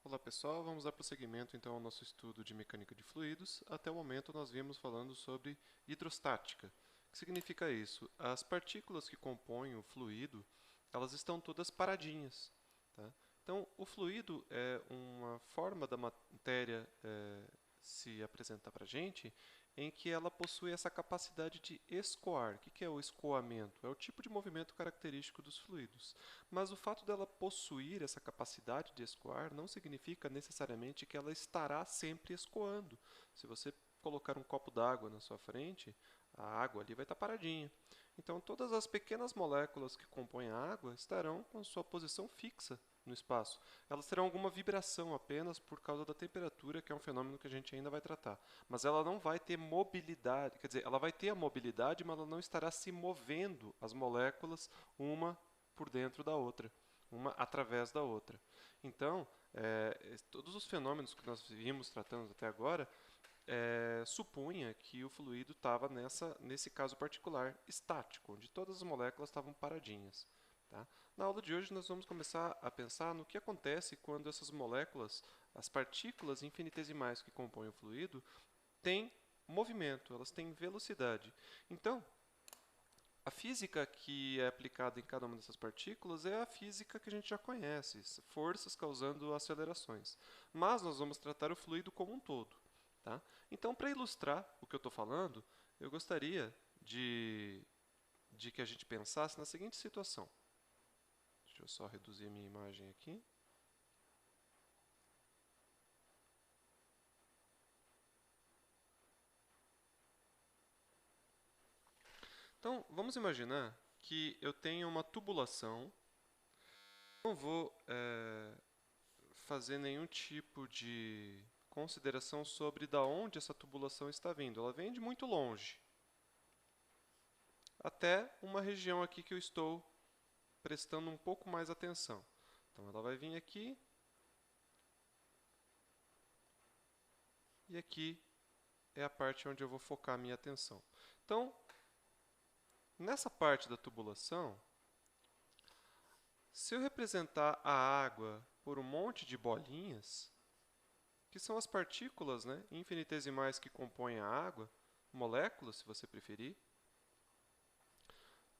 Olá pessoal, vamos dar prosseguimento então ao nosso estudo de mecânica de fluidos. Até o momento nós vimos falando sobre hidrostática. O que significa isso? As partículas que compõem o fluido, elas estão todas paradinhas. Tá? Então, o fluido é uma forma da matéria se apresentar para a gente em que ela possui essa capacidade de escoar. O que é o escoamento? É o tipo de movimento característico dos fluidos. Mas o fato dela possuir essa capacidade de escoar não significa necessariamente que ela estará sempre escoando. Se você colocar um copo d'água na sua frente, a água ali vai estar paradinha. Então, todas as pequenas moléculas que compõem a água estarão com sua posição fixa no espaço. Elas terão alguma vibração apenas por causa da temperatura, que é um fenômeno que a gente ainda vai tratar. Mas ela não vai ter mobilidade, quer dizer, ela vai ter a mobilidade, mas ela não estará se movendo as moléculas uma por dentro da outra, uma através da outra. Então, todos os fenômenos que nós vimos tratando até agora supunha que o fluido estava nesse caso particular estático, onde todas as moléculas estavam paradinhas. Tá? Na aula de hoje nós vamos começar a pensar no que acontece quando essas moléculas, as partículas infinitesimais que compõem o fluido, têm movimento, elas têm velocidade. Então, a física que é aplicada em cada uma dessas partículas é a física que a gente já conhece, forças causando acelerações. Mas nós vamos tratar o fluido como um todo. Tá? Então, para ilustrar o que eu estou falando, eu gostaria de que a gente pensasse na seguinte situação. Deixa eu só reduzir a minha imagem aqui. Então, vamos imaginar que eu tenho uma tubulação. Não vou fazer nenhum tipo de consideração sobre da onde essa tubulação está vindo. Ela vem de muito longe, até uma região aqui que eu estou prestando um pouco mais atenção. Então, ela vai vir aqui e aqui é a parte onde eu vou focar a minha atenção. Então, nessa parte da tubulação, se eu representar a água por um monte de bolinhas, que são as partículas, né, infinitesimais que compõem a água, moléculas, se você preferir,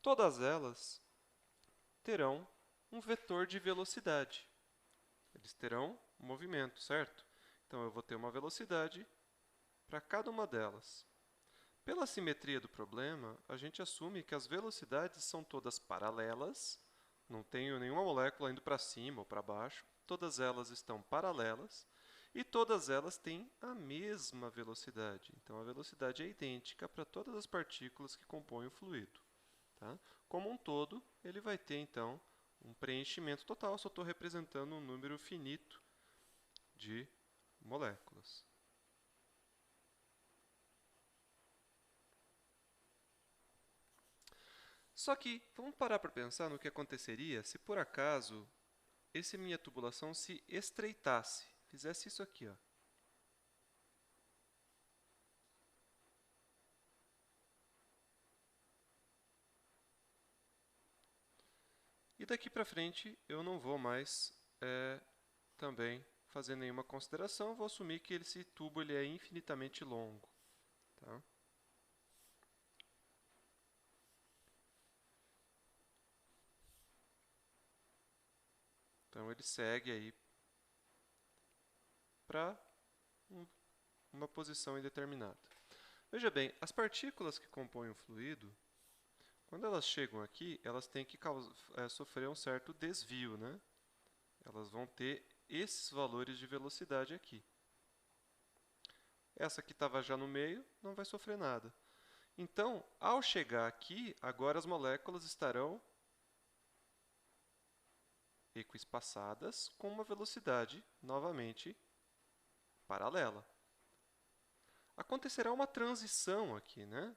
todas elas terão um vetor de velocidade. Eles terão movimento, certo? Então, eu vou ter uma velocidade para cada uma delas. Pela simetria do problema, a gente assume que as velocidades são todas paralelas, não tenho nenhuma molécula indo para cima ou para baixo, todas elas estão paralelas e todas elas têm a mesma velocidade. Então, a velocidade é idêntica para todas as partículas que compõem o fluido. Tá? Como um todo, ele vai ter, então, um preenchimento total, só estou representando um número finito de moléculas. Só que, vamos parar para pensar no que aconteceria se, por acaso, essa minha tubulação se estreitasse, fizesse isso aqui, ó. E daqui para frente eu não vou mais também fazer nenhuma consideração, vou assumir que esse tubo ele é infinitamente longo. Tá? Então ele segue aí para uma posição indeterminada. Veja bem, as partículas que compõem o fluido, quando elas chegam aqui, elas têm que sofrer um certo desvio, né? Elas vão ter esses valores de velocidade aqui. Essa que estava já no meio não vai sofrer nada. Então, ao chegar aqui, agora as moléculas estarão ecoespaçadas com uma velocidade, novamente, paralela. Acontecerá uma transição aqui, né?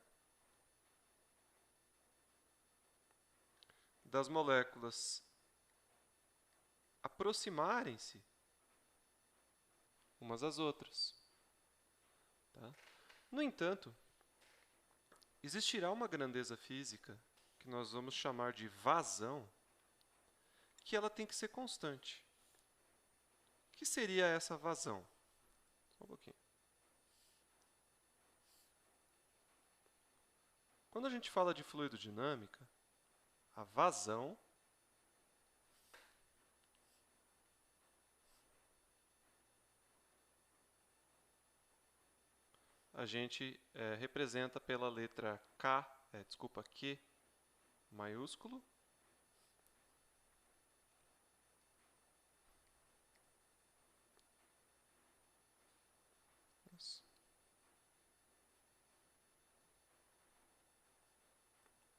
Das moléculas aproximarem-se umas às outras. Tá? No entanto, existirá uma grandeza física que nós vamos chamar de vazão, que ela tem que ser constante. O que seria essa vazão? Só um pouquinho. Quando a gente fala de fluidodinâmica, a vazão a gente representa pela letra Q maiúsculo,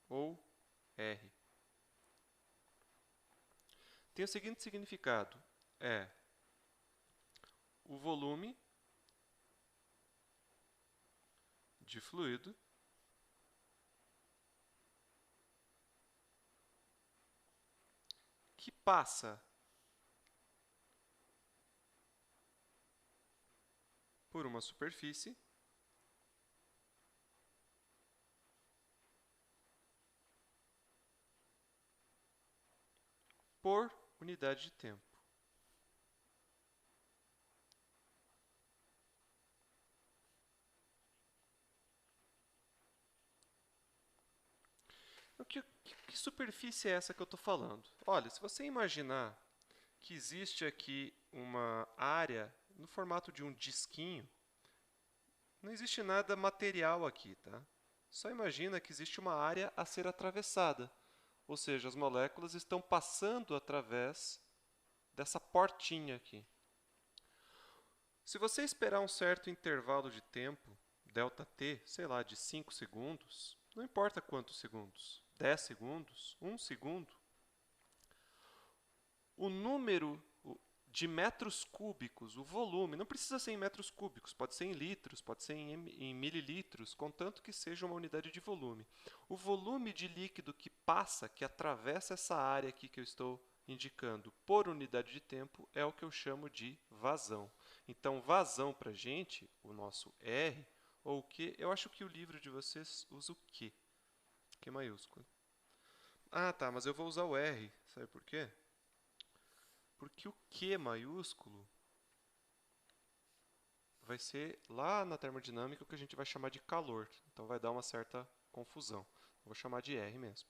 ou R. Tem o seguinte significado, é o volume de fluido que passa por uma superfície por unidade de tempo. Que superfície é essa que eu estou falando? Olha, se você imaginar que existe aqui uma área no formato de um disquinho, não existe nada material aqui, tá? Só imagina que existe uma área a ser atravessada, ou seja, as moléculas estão passando através dessa portinha aqui. Se você esperar um certo intervalo de tempo, ΔT, sei lá, de 5 segundos, não importa quantos segundos, 10 segundos, 1 segundo, o número de metros cúbicos, o volume, não precisa ser em metros cúbicos, pode ser em litros, pode ser em mililitros, contanto que seja uma unidade de volume. O volume de líquido que passa, que atravessa essa área aqui que eu estou indicando por unidade de tempo, é o que eu chamo de vazão. Então, vazão para a gente, o nosso R, ou o Q, eu acho que o livro de vocês usa o Q. Q maiúsculo. Ah, tá, mas eu vou usar o R. Sabe por quê? Porque o Q maiúsculo vai ser lá na termodinâmica o que a gente vai chamar de calor. Então vai dar uma certa confusão. Vou chamar de R mesmo.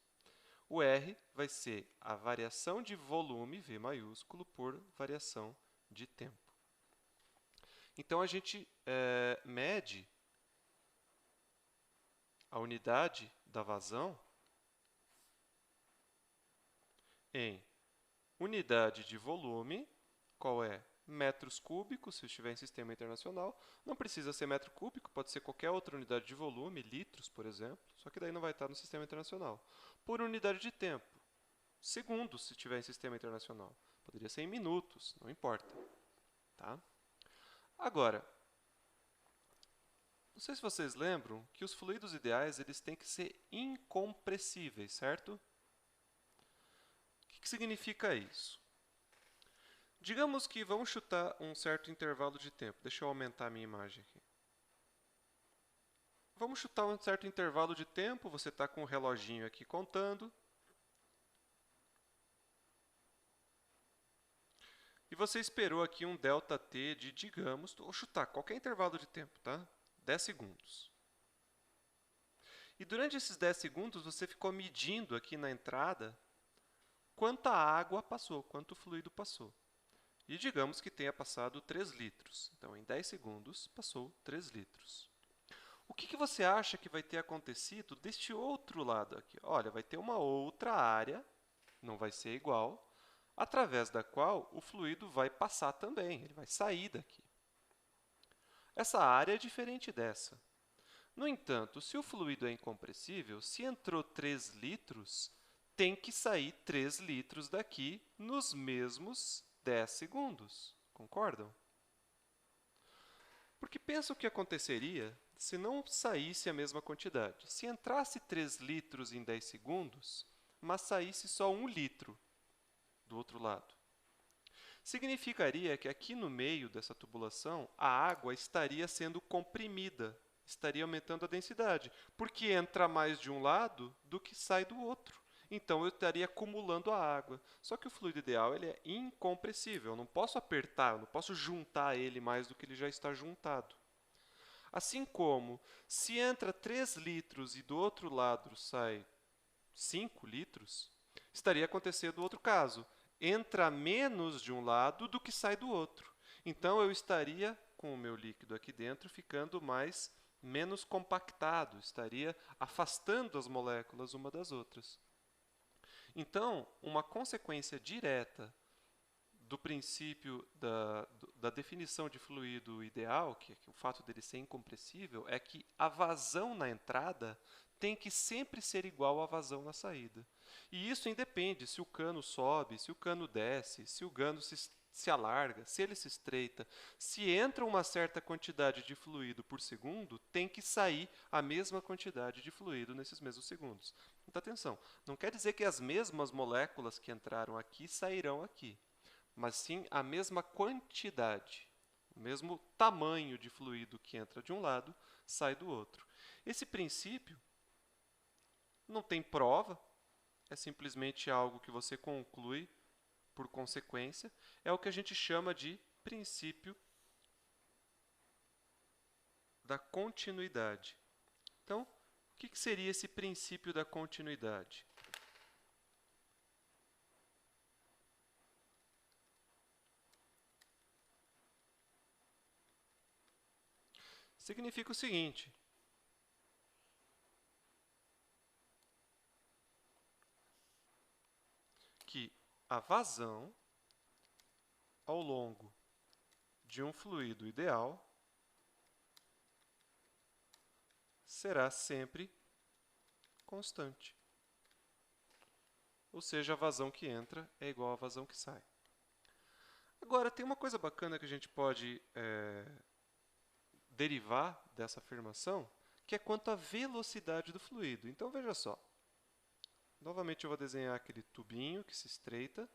O R vai ser a variação de volume, V maiúsculo, por variação de tempo. Então a gente mede a unidade da vazão em unidade de volume, qual é? Metros cúbicos, se estiver em sistema internacional. Não precisa ser metro cúbico, pode ser qualquer outra unidade de volume, litros, por exemplo, só que daí não vai estar no sistema internacional. Por unidade de tempo, segundos, se estiver em sistema internacional. Poderia ser em minutos, não importa. Tá? Agora, não sei se vocês lembram que os fluidos ideais eles têm que ser incompressíveis, certo? O que significa isso? Digamos que vamos chutar um certo intervalo de tempo. Deixa eu aumentar a minha imagem aqui. Vamos chutar um certo intervalo de tempo. Você está com o reloginho aqui contando. E você esperou aqui um ΔT de, digamos, vou chutar qualquer intervalo de tempo, tá? 10 segundos. E durante esses 10 segundos, você ficou medindo aqui na entrada quanta água passou, quanto fluido passou. E digamos que tenha passado 3 litros. Então, em 10 segundos, passou 3 litros. O que você acha que vai ter acontecido deste outro lado aqui? Olha, vai ter uma outra área, não vai ser igual, através da qual o fluido vai passar também, ele vai sair daqui. Essa área é diferente dessa. No entanto, se o fluido é incompressível, se entrou 3 litros, tem que sair 3 litros daqui nos mesmos 10 segundos. Concordam? Porque pensa o que aconteceria se não saísse a mesma quantidade. Se entrasse 3 litros em 10 segundos, mas saísse só 1 litro do outro lado. Significaria que aqui no meio dessa tubulação, a água estaria sendo comprimida, estaria aumentando a densidade, porque entra mais de um lado do que sai do outro. então eu estaria acumulando a água. Só que o fluido ideal ele é incompressível, eu não posso apertar, eu não posso juntar ele mais do que ele já está juntado. Assim como, se entra 3 litros e do outro lado sai 5 litros, estaria acontecendo o outro caso. Entra menos de um lado do que sai do outro. Então, eu estaria com o meu líquido aqui dentro ficando menos compactado, estaria afastando as moléculas uma das outras. Então, uma consequência direta do princípio da definição de fluido ideal, que é o fato dele ser incompressível, é que a vazão na entrada tem que sempre ser igual à vazão na saída. E isso independe se o cano sobe, se o cano desce, se o cano se alarga, se ele se estreita. Se entra uma certa quantidade de fluido por segundo, tem que sair a mesma quantidade de fluido nesses mesmos segundos. Muita atenção, não quer dizer que as mesmas moléculas que entraram aqui sairão aqui, mas sim a mesma quantidade, o mesmo tamanho de fluido que entra de um lado, sai do outro. Esse princípio não tem prova, é simplesmente algo que você conclui por consequência, é o que a gente chama de princípio da continuidade. Então, o que seria esse princípio da continuidade? Significa o seguinte: que a vazão ao longo de um fluido ideal será sempre constante. Ou seja, a vazão que entra é igual à vazão que sai. Agora, tem uma coisa bacana que a gente pode derivar dessa afirmação, que é quanto à velocidade do fluido. Então, veja só. Novamente, eu vou desenhar aquele tubinho que se estreita.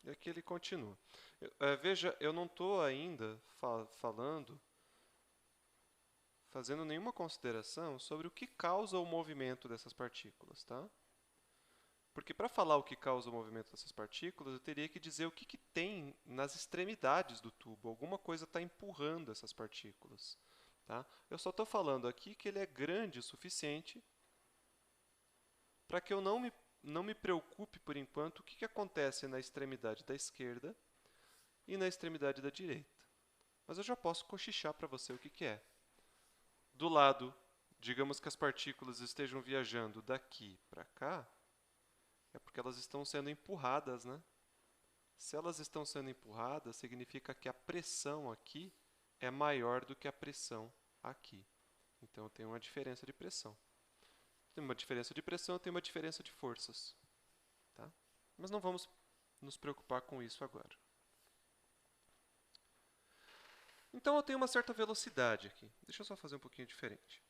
E aqui ele continua. Veja, eu não estou ainda fazendo nenhuma consideração sobre o que causa o movimento dessas partículas, tá? Porque para falar o que causa o movimento dessas partículas, eu teria que dizer o que tem nas extremidades do tubo. Alguma coisa está empurrando essas partículas, tá? Eu só estou falando aqui que ele é grande o suficiente para que eu não me preocupe, por enquanto, o que acontece na extremidade da esquerda e na extremidade da direita. Mas eu já posso cochichar para você o que é. Do lado, digamos que as partículas estejam viajando daqui para cá, é porque elas estão sendo empurradas, né? Se elas estão sendo empurradas, significa que a pressão aqui é maior do que a pressão aqui. Então, tem uma diferença de pressão. Tem uma diferença de pressão, tem uma diferença de forças. Tá? Mas não vamos nos preocupar com isso agora. Então, eu tenho uma certa velocidade aqui. Deixa eu só fazer um pouquinho diferente.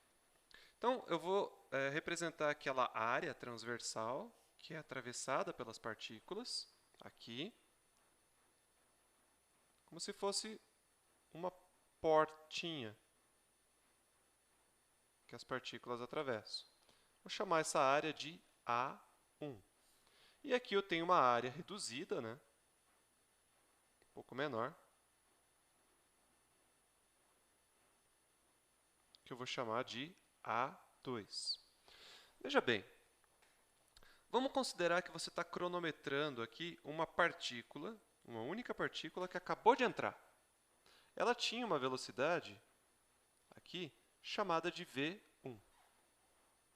Então, eu vou representar aquela área transversal que é atravessada pelas partículas, aqui, como se fosse uma portinha que as partículas atravessam. Vou chamar essa área de A1. E aqui eu tenho uma área reduzida, né? Um pouco menor, que eu vou chamar de A2. Veja bem, vamos considerar que você está cronometrando aqui uma partícula, uma única partícula que acabou de entrar. Ela tinha uma velocidade aqui chamada de V1.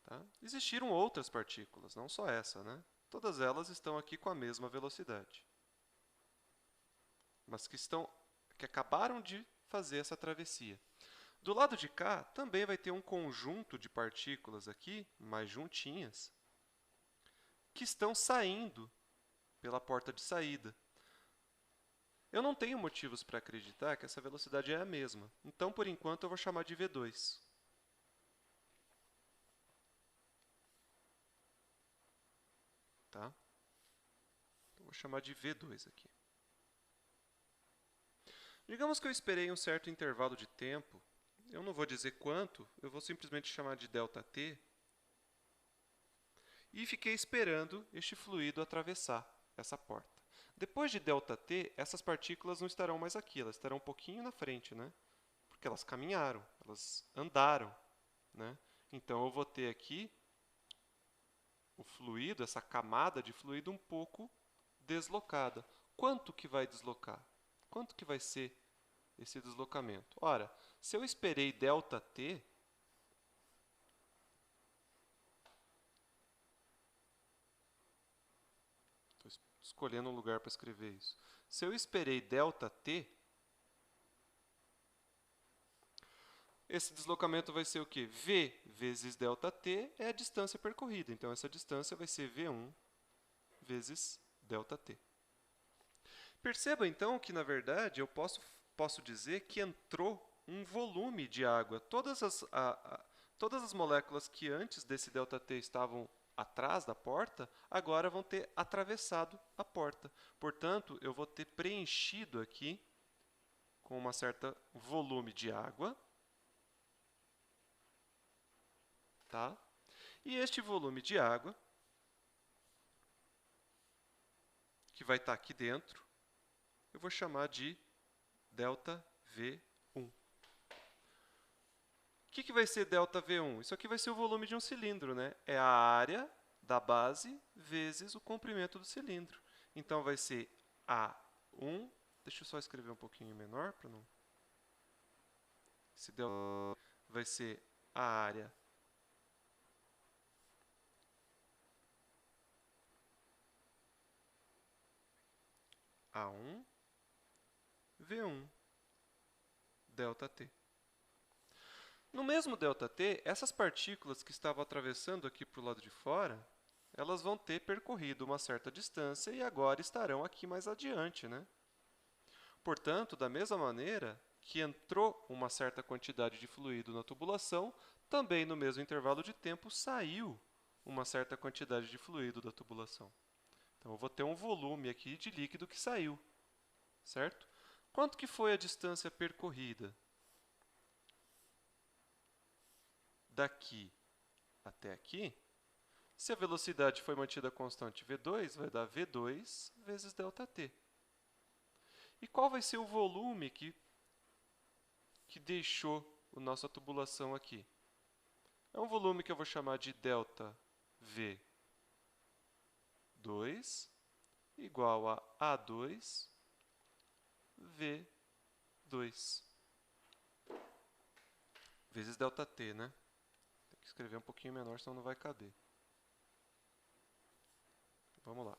Tá? Existiram outras partículas, não só essa, né? Todas elas estão aqui com a mesma velocidade, mas que acabaram de fazer essa travessia. Do lado de cá, também vai ter um conjunto de partículas aqui, mais juntinhas, que estão saindo pela porta de saída. Eu não tenho motivos para acreditar que essa velocidade é a mesma. Então, por enquanto, eu vou chamar de V2. Tá? Vou chamar de V2 aqui. Digamos que eu esperei um certo intervalo de tempo. Eu não vou dizer quanto, eu vou simplesmente chamar de ΔT. E fiquei esperando este fluido atravessar essa porta. Depois de ΔT, essas partículas não estarão mais aqui, elas estarão um pouquinho na frente, né? Porque elas caminharam, elas andaram, né? Então, eu vou ter aqui o fluido, essa camada de fluido um pouco deslocada. Quanto que vai deslocar? Quanto que vai ser esse deslocamento? Ora, se eu esperei ΔT, estou escolhendo um lugar para escrever isso. Se eu esperei ΔT, esse deslocamento vai ser o quê? V vezes ΔT é a distância percorrida. Então, essa distância vai ser V1 vezes ΔT. Perceba, então, que, na verdade, eu posso dizer que entrou um volume de água. Todas as moléculas que antes desse ΔT estavam atrás da porta, agora vão ter atravessado a porta. Portanto, eu vou ter preenchido aqui com uma certa volume de água. Tá? E este volume de água, que vai estar aqui dentro, eu vou chamar de ΔV1. O que vai ser ΔV1? Isso aqui vai ser o volume de um cilindro, né? É a área da base vezes o comprimento do cilindro. Então, vai ser A1. Deixa eu só escrever um pouquinho menor para não... Esse ΔV vai ser a área A1, V1, ΔT. No mesmo ΔT, essas partículas que estavam atravessando aqui para o lado de fora, elas vão ter percorrido uma certa distância e agora estarão aqui mais adiante, né? Portanto, da mesma maneira que entrou uma certa quantidade de fluido na tubulação, também no mesmo intervalo de tempo saiu uma certa quantidade de fluido da tubulação. Então, eu vou ter um volume aqui de líquido que saiu, certo? Quanto que foi a distância percorrida? Daqui até aqui, se a velocidade foi mantida constante V2, vai dar V2 vezes ΔT. E qual vai ser o volume que deixou a nossa tubulação aqui? É um volume que eu vou chamar de ΔV2 igual a A2 V2 vezes ΔT, né? Tem que escrever um pouquinho menor, senão não vai caber. Vamos lá.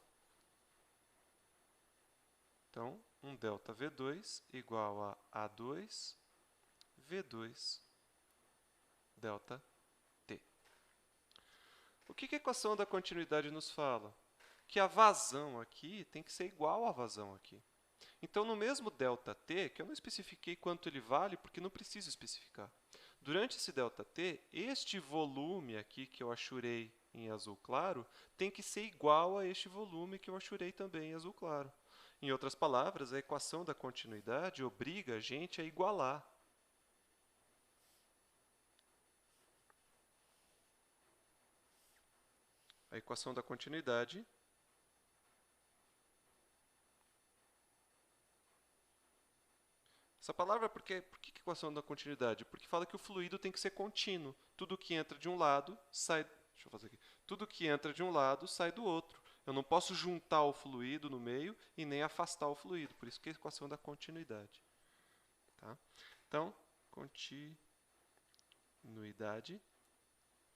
Então, um ΔV2 igual a A2 V2 ΔT. O que a equação da continuidade nos fala? Que a vazão aqui tem que ser igual à vazão aqui. Então, no mesmo ΔT, que eu não especifiquei quanto ele vale, porque não preciso especificar. Durante esse ΔT, este volume aqui que eu achurei em azul claro, tem que ser igual a este volume que eu achurei também em azul claro. Em outras palavras, a equação da continuidade obriga a gente a igualar. A equação da continuidade essa palavra, por que equação da continuidade? Porque fala que o fluido tem que ser contínuo. Tudo que entra de um lado sai... Deixa eu fazer aqui. Tudo que entra de um lado sai do outro. Eu não posso juntar o fluido no meio e nem afastar o fluido. Por isso que é a equação da continuidade. Tá? Então, continuidade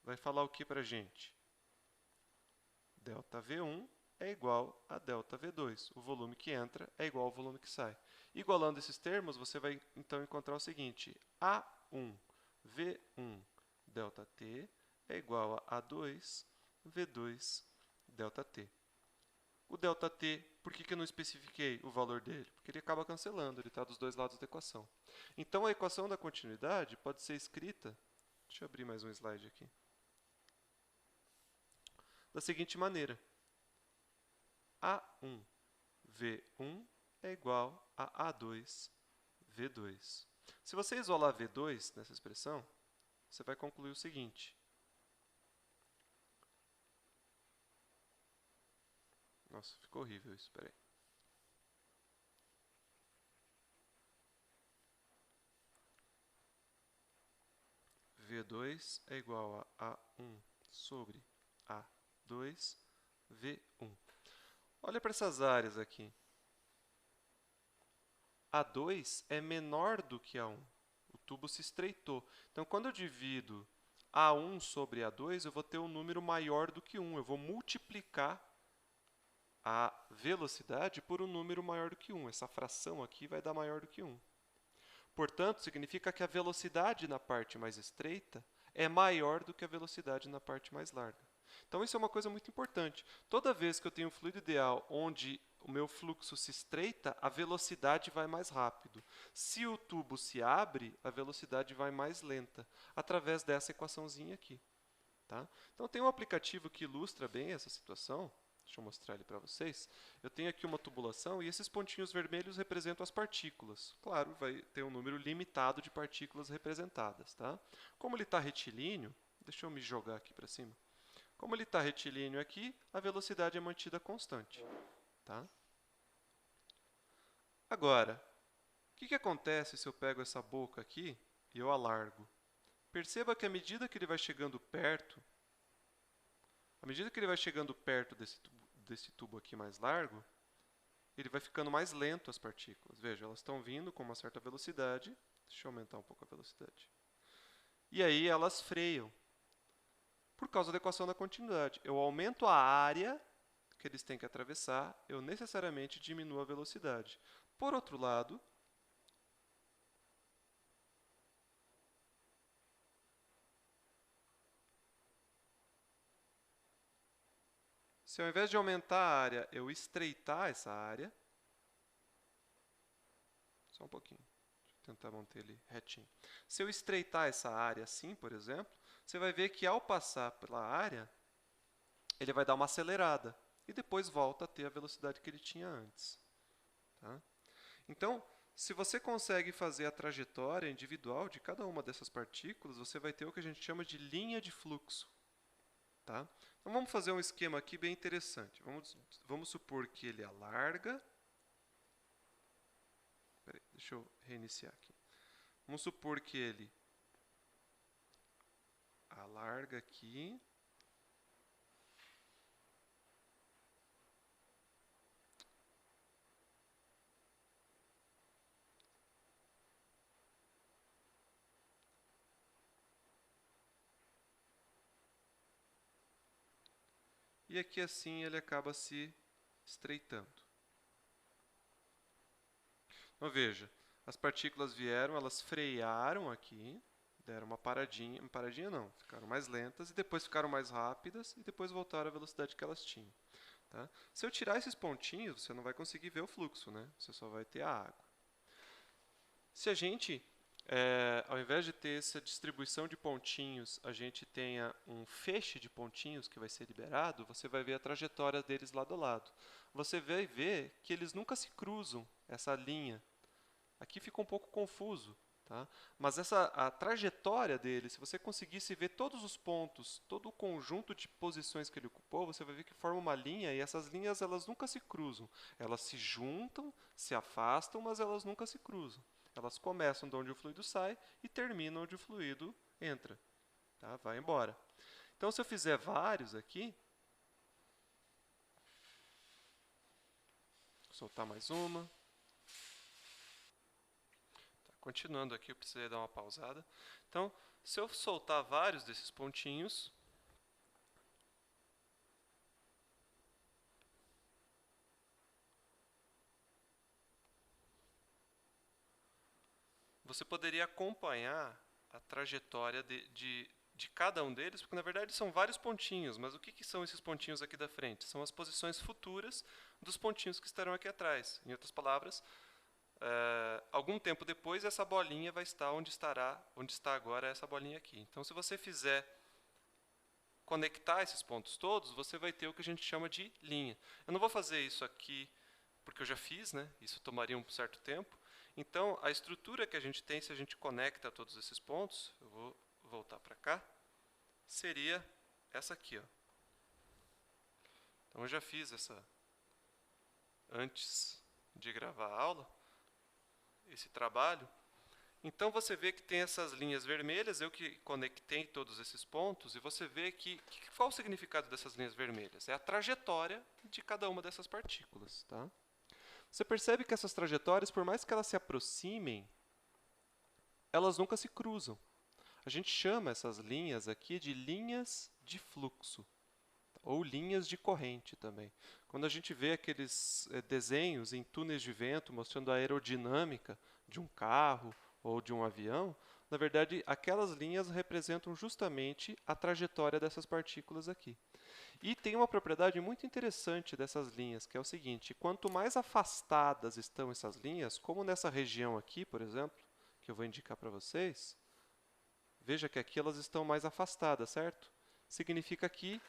vai falar o que para a gente? ΔV1 é igual a ΔV2. O volume que entra é igual ao volume que sai. Igualando esses termos, você vai então encontrar o seguinte: A1 V1 ΔT é igual a A2 V2 ΔT. O ΔT, por que eu não especifiquei o valor dele? Porque ele acaba cancelando, ele está dos dois lados da equação. Então, a equação da continuidade pode ser escrita... Deixa eu abrir mais um slide aqui. Da seguinte maneira. A1 V1 é igual a A2 V2. Se você isolar V2 nessa expressão, você vai concluir o seguinte. Nossa, ficou horrível isso, espera aí. V2 é igual a A1 sobre A2 V1. Olha para essas áreas aqui. A2 é menor do que A1. O tubo se estreitou. Então, quando eu divido A1 sobre A2, eu vou ter um número maior do que 1. Eu vou multiplicar a velocidade por um número maior do que 1. Essa fração aqui vai dar maior do que 1. Portanto, significa que a velocidade na parte mais estreita é maior do que a velocidade na parte mais larga. Então, isso é uma coisa muito importante. Toda vez que eu tenho um fluido ideal onde o meu fluxo se estreita, a velocidade vai mais rápido. Se o tubo se abre, a velocidade vai mais lenta, através dessa equaçãozinha aqui. Tá? Então, tem um aplicativo que ilustra bem essa situação. Deixa eu mostrar ele para vocês. Eu tenho aqui uma tubulação e esses pontinhos vermelhos representam as partículas. Claro, vai ter um número limitado de partículas representadas. Tá? Como ele está retilíneo, deixa eu me jogar aqui para cima. Como ele está retilíneo aqui, a velocidade é mantida constante. Tá? Agora, o que acontece se eu pego essa boca aqui e eu alargo? Perceba que à medida que ele vai chegando perto, desse tubo aqui mais largo, ele vai ficando mais lento as partículas. Veja, elas estão vindo com uma certa velocidade. Deixa eu aumentar um pouco a velocidade. E aí elas freiam. Por causa da equação da continuidade. Eu aumento a área que eles têm que atravessar, eu necessariamente diminuo a velocidade. Por outro lado, se ao invés de aumentar a área, eu estreitar essa área, só um pouquinho, deixa eu tentar manter ele retinho. Se eu estreitar essa área assim, por exemplo, você vai ver que ao passar pela área, ele vai dar uma acelerada e depois volta a ter a velocidade que ele tinha antes. Tá? Então, se você consegue fazer a trajetória individual de cada uma dessas partículas, você vai ter o que a gente chama de linha de fluxo. Tá? Então, vamos fazer um esquema aqui bem interessante. Vamos supor que ele alarga. Peraí, deixa eu reiniciar aqui. Vamos supor que ele alarga aqui. E aqui assim ele acaba se estreitando. Então veja, as partículas vieram, elas frearam aqui, deram uma paradinha não, ficaram mais lentas e depois ficaram mais rápidas e depois voltaram à velocidade que elas tinham. Tá? Se eu tirar esses pontinhos, você não vai conseguir ver o fluxo, né? Você só vai ter a água. Se a gente, ao invés de ter essa distribuição de pontinhos, a gente tenha um feixe de pontinhos que vai ser liberado, você vai ver a trajetória deles lado a lado. Você vai ver que eles nunca se cruzam, essa linha. Aqui fica um pouco confuso, tá? Mas a trajetória dele, se você conseguisse ver todos os pontos, todo o conjunto de posições que ele ocupou, você vai ver que forma uma linha e essas linhas elas nunca se cruzam. Elas se juntam, se afastam, mas elas nunca se cruzam. Elas começam de onde o fluido sai e terminam onde o fluido entra. Tá? Vai embora. Então, se eu fizer vários aqui, vou soltar mais uma. Continuando aqui, eu precisei dar uma pausada. Então, se eu soltar vários desses pontinhos, você poderia acompanhar a trajetória de cada um deles, porque na verdade são vários pontinhos, mas o que são esses pontinhos aqui da frente? São as posições futuras dos pontinhos que estarão aqui atrás. Em outras palavras, algum tempo depois, essa bolinha vai estar onde está agora essa bolinha aqui. Então, se você fizer conectar esses pontos todos, você vai ter o que a gente chama de linha. Eu não vou fazer isso aqui porque eu já fiz, né? Isso tomaria um certo tempo. Então, a estrutura que a gente tem, se a gente conecta todos esses pontos, eu vou voltar para cá, seria essa aqui, ó. Então, eu já fiz essa antes de gravar a aula, esse trabalho. Então, você vê que tem essas linhas vermelhas, eu que conectei todos esses pontos, e você vê que qual o significado dessas linhas vermelhas? É a trajetória de cada uma dessas partículas, tá? Você percebe que essas trajetórias, por mais que elas se aproximem, elas nunca se cruzam. A gente chama essas linhas aqui de linhas de fluxo, ou linhas de corrente também. Quando a gente vê aqueles desenhos em túneis de vento mostrando a aerodinâmica de um carro ou de um avião, na verdade, aquelas linhas representam justamente a trajetória dessas partículas aqui. E tem uma propriedade muito interessante dessas linhas, que é o seguinte: quanto mais afastadas estão essas linhas, como nessa região aqui, por exemplo, que eu vou indicar para vocês, veja que aqui elas estão mais afastadas, certo? Significa que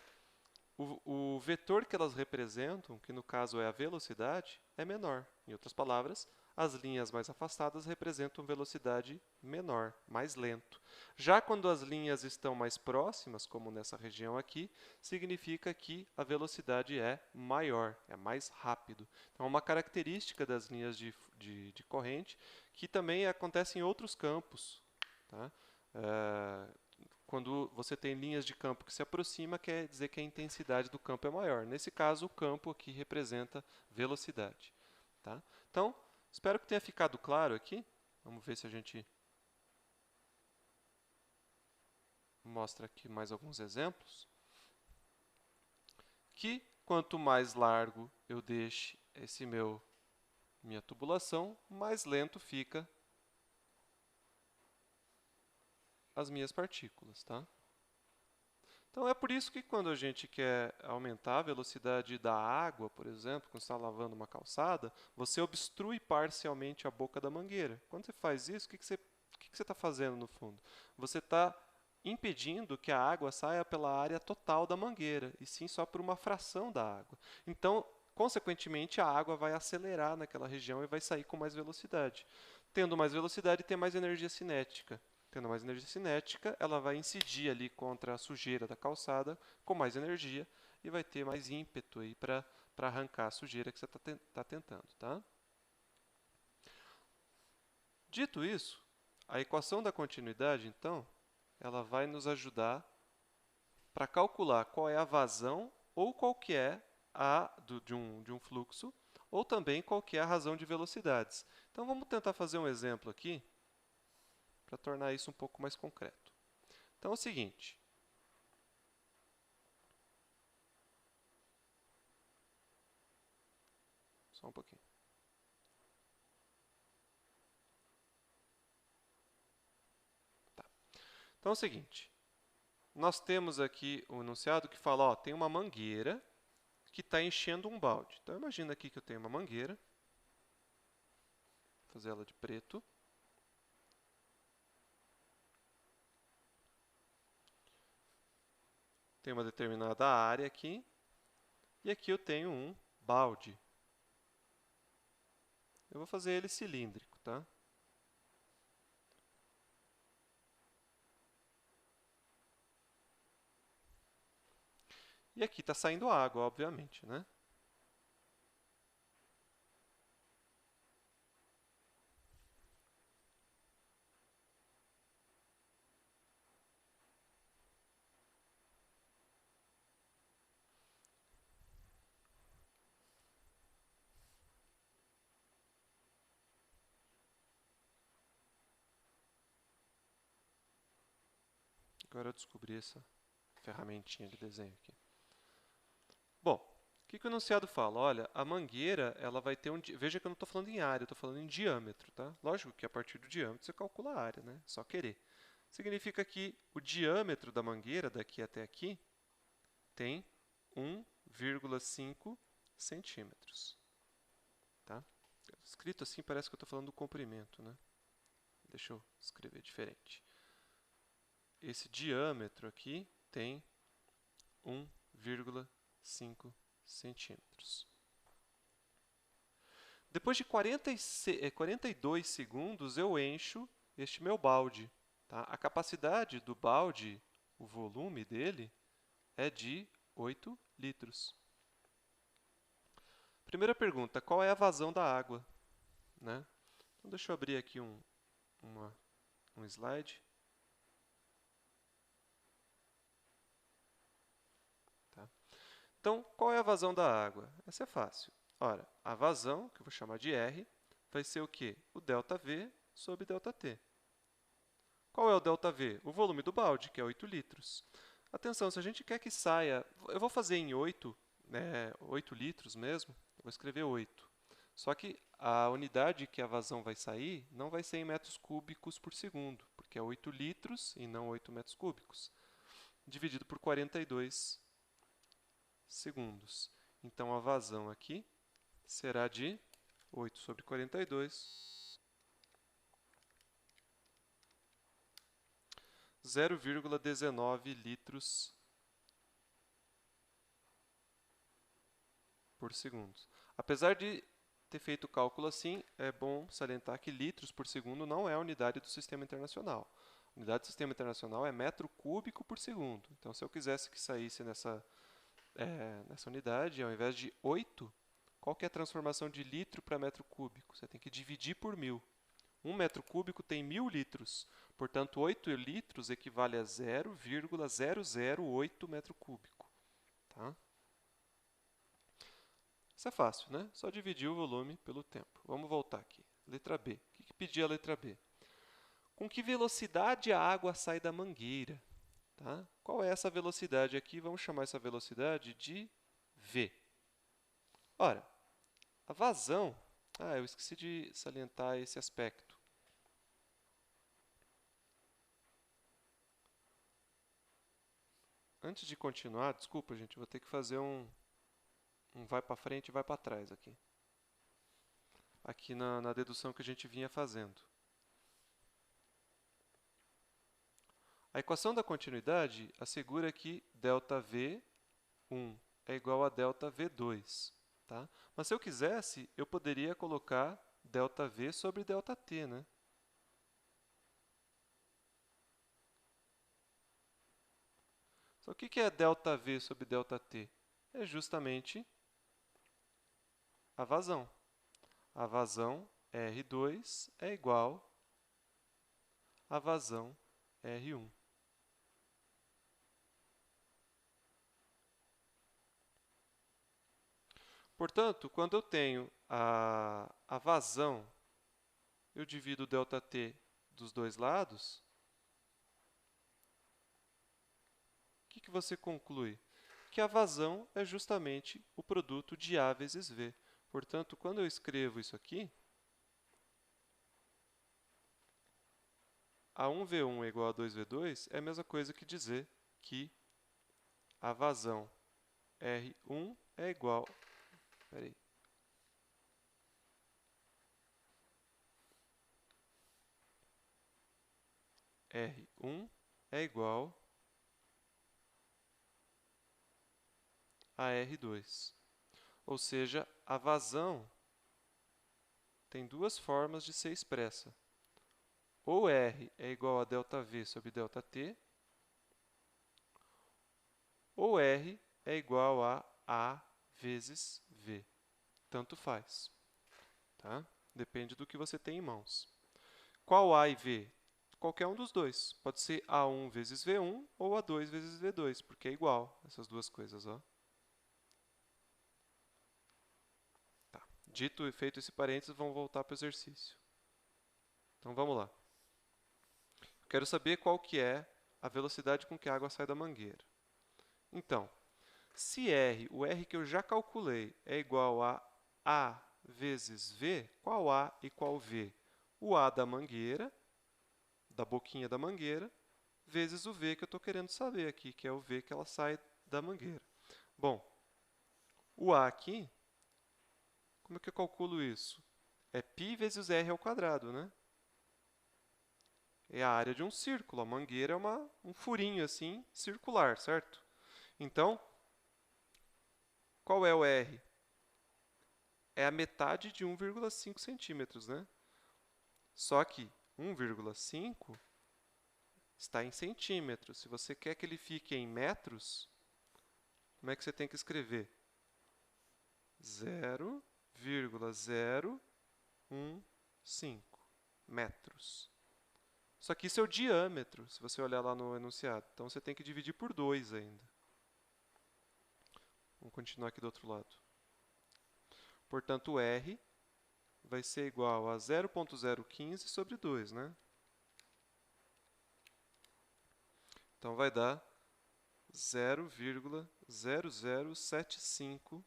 o vetor que elas representam, que no caso é a velocidade, é menor. Em outras palavras, as linhas mais afastadas representam velocidade menor, mais lento. Já quando as linhas estão mais próximas, como nessa região aqui, significa que a velocidade é maior, é mais rápido. Então, é uma característica das linhas de corrente que também acontece em outros campos, tá? Quando você tem linhas de campo que se aproximam, quer dizer que a intensidade do campo é maior. Nesse caso, o campo aqui representa velocidade. Tá? Então, espero que tenha ficado claro aqui. Vamos ver se a gente mostra aqui mais alguns exemplos. Que quanto mais largo eu deixe minha tubulação, mais lento fica as minhas partículas. Tá? Então, é por isso que quando a gente quer aumentar a velocidade da água, por exemplo, quando você está lavando uma calçada, você obstrui parcialmente a boca da mangueira. Quando você faz isso, o que você está fazendo no fundo? Você está impedindo que a água saia pela área total da mangueira, e sim só por uma fração da água. Então, consequentemente, a água vai acelerar naquela região e vai sair com mais velocidade. Tendo mais velocidade, tem mais energia cinética. Tendo mais energia cinética, ela vai incidir ali contra a sujeira da calçada com mais energia e vai ter mais ímpeto para arrancar a sujeira que você está tentando. Tá? Dito isso, a equação da continuidade, então, ela vai nos ajudar para calcular qual é a vazão ou qual que é de um fluxo, ou também qual que é a razão de velocidades. Então, vamos tentar fazer um exemplo aqui para tornar isso um pouco mais concreto. Então é o seguinte. Só um pouquinho. Tá. Então é o seguinte. Nós temos aqui o enunciado que fala, ó, tem uma mangueira que está enchendo um balde. Então imagina aqui que eu tenho uma mangueira. Vou fazer ela de preto. Tem uma determinada área aqui. E aqui eu tenho um balde. Eu vou fazer ele cilíndrico, tá? E aqui está saindo água, obviamente, né? Agora eu descobri essa ferramentinha de desenho aqui. Bom, o que o enunciado fala? Olha, a mangueira, ela vai ter um... Veja que eu não estou falando em área, eu estou falando em diâmetro, tá? Lógico que a partir do diâmetro você calcula a área, né? Só querer. Significa que o diâmetro da mangueira, daqui até aqui, tem 1,5 centímetros. Tá? Escrito assim parece que eu estou falando do comprimento, né? Deixa eu escrever diferente. Esse diâmetro aqui tem 1,5 centímetros. Depois de 42 segundos, eu encho este meu balde. Tá? A capacidade do balde, o volume dele, é de 8 litros. Primeira pergunta, qual é a vazão da água? Né? Então, deixa eu abrir aqui um slide. Tá? Então, qual é a vazão da água? Essa é fácil. Ora, a vazão, que eu vou chamar de R, vai ser o quê? O ΔV sobre ΔT. Qual é o ΔV? O volume do balde, que é 8 litros. Atenção, se a gente quer que saia... Eu vou fazer em 8, né, 8 litros mesmo. Eu vou escrever 8. Só que a unidade que a vazão vai sair não vai ser em metros cúbicos por segundo, porque é 8 litros e não 8 metros cúbicos, dividido por 42 segundos. Então, a vazão aqui será de 8 sobre 42, 0,19 litros por segundo. Apesar de ter feito o cálculo assim, é bom salientar que litros por segundo não é a unidade do sistema internacional. A unidade do sistema internacional é metro cúbico por segundo. Então, se eu quisesse que saísse nessa unidade, ao invés de 8, qual que é a transformação de litro para metro cúbico? Você tem que dividir por 1000. 1 metro cúbico tem 1000 litros. Portanto, 8 litros equivale a 0,008 metro cúbico. Tá? Isso é fácil, né? Só dividir o volume pelo tempo. Vamos voltar aqui. Letra B. O que pedia a letra B? Com que velocidade a água sai da mangueira? Tá? Qual é essa velocidade aqui? Vamos chamar essa velocidade de V. Ora, a vazão... eu esqueci de salientar esse aspecto. Antes de continuar, desculpa, gente, vou ter que fazer um vai para frente e vai para trás aqui. Aqui na dedução que a gente vinha fazendo. A equação da continuidade assegura que ΔV1 é igual a ΔV2. Tá? Mas se eu quisesse, eu poderia colocar ΔV sobre ΔT. Né? Então, o que é ΔV sobre ΔT? É justamente a vazão. A vazão R2 é igual à vazão R1. Portanto, quando eu tenho a vazão, eu divido o ΔT dos dois lados, o que você conclui? Que a vazão é justamente o produto de A vezes V. Portanto, quando eu escrevo isso aqui, A1V1 é igual a 2V2 é a mesma coisa que dizer que a vazão R1 é igual... R1 é igual a R2. Ou seja, a vazão tem duas formas de ser expressa. Ou R é igual a ΔV sobre ΔT, ou R é igual a A vezes V. Tanto faz. Tá? Depende do que você tem em mãos. Qual A e V? Qualquer um dos dois. Pode ser A1 vezes V1 ou A2 vezes V2, porque é igual essas duas coisas. Ó. Tá. Dito e feito esse parênteses, vamos voltar para o exercício. Então, vamos lá. Quero saber qual que é a velocidade com que a água sai da mangueira. Então, se R, o R que eu já calculei, é igual a A vezes V, qual A e qual V? O A da mangueira, da boquinha da mangueira, vezes o V que eu estou querendo saber aqui, que é o V que ela sai da mangueira. Bom, o A aqui, como é que eu calculo isso? É π vezes R ao quadrado, né? É a área de um círculo. A mangueira é um furinho assim, circular, certo? Então, qual é o R? é a metade de 1,5 centímetros, né? Só que 1,5 está em centímetros. Se você quer que ele fique em metros, como é que você tem que escrever? 0,015 metros. Só que isso é o diâmetro, se você olhar lá no enunciado. Então, você tem que dividir por 2 ainda. Vamos continuar aqui do outro lado. Portanto, R vai ser igual a 0,015 sobre 2, né? Então, vai dar 0,0075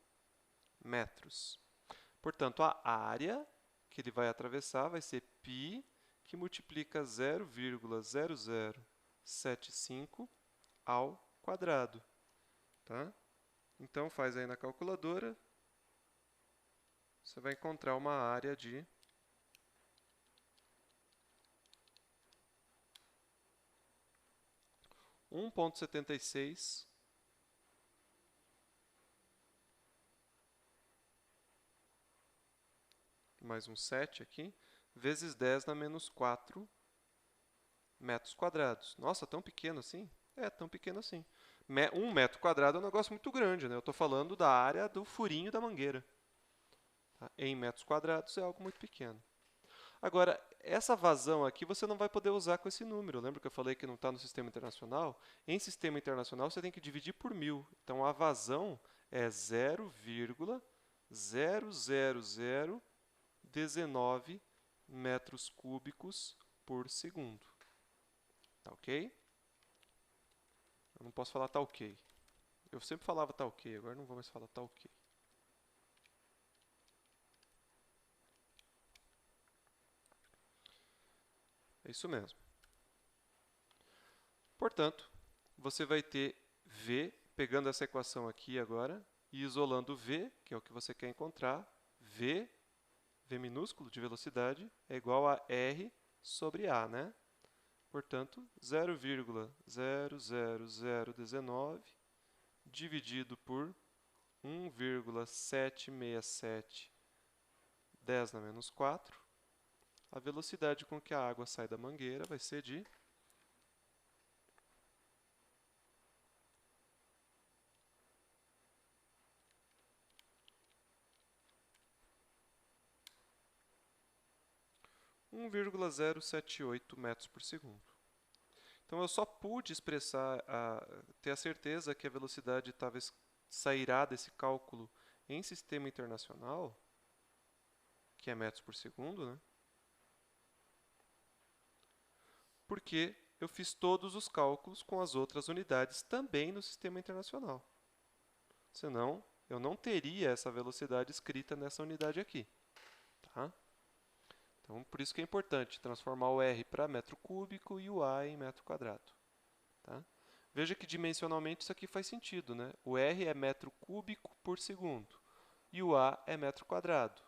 metros. Portanto, a área que ele vai atravessar vai ser π, que multiplica 0,0075 ao quadrado. Tá? Então, faz aí na calculadora. Você vai encontrar uma área de 1,76 mais um 7 aqui, vezes 10 na menos 4 metros quadrados. Nossa, tão pequeno assim? É, tão pequeno assim. 1 metro quadrado é um negócio muito grande, né? Eu estou falando da área do furinho da mangueira. Tá? Em metros quadrados é algo muito pequeno. Agora, essa vazão aqui você não vai poder usar com esse número. Lembra que eu falei que não está no sistema internacional? Em sistema internacional, você tem que dividir por 1000. Então, a vazão é 0,00019 metros cúbicos por segundo. Tá ok? Eu não posso falar tá ok. Eu sempre falava tá ok, agora não vou mais falar tá ok. É isso mesmo. Portanto, você vai ter V, pegando essa equação aqui agora, e isolando V, que é o que você quer encontrar, V minúsculo de velocidade, é igual a R sobre A, né? Portanto, 0,00019 dividido por 1,767 10 na menos 4, a velocidade com que a água sai da mangueira vai ser de 1,078 metros por segundo. Então, eu só pude expressar, ter a certeza que a velocidade sairá desse cálculo em sistema internacional, que é metros por segundo, né? Porque eu fiz todos os cálculos com as outras unidades também no sistema internacional. Senão, eu não teria essa velocidade escrita nessa unidade aqui. Tá? Então, por isso que é importante transformar o R para metro cúbico e o A em metro quadrado. Tá? Veja que dimensionalmente isso aqui faz sentido, né? O R é metro cúbico por segundo e o A é metro quadrado.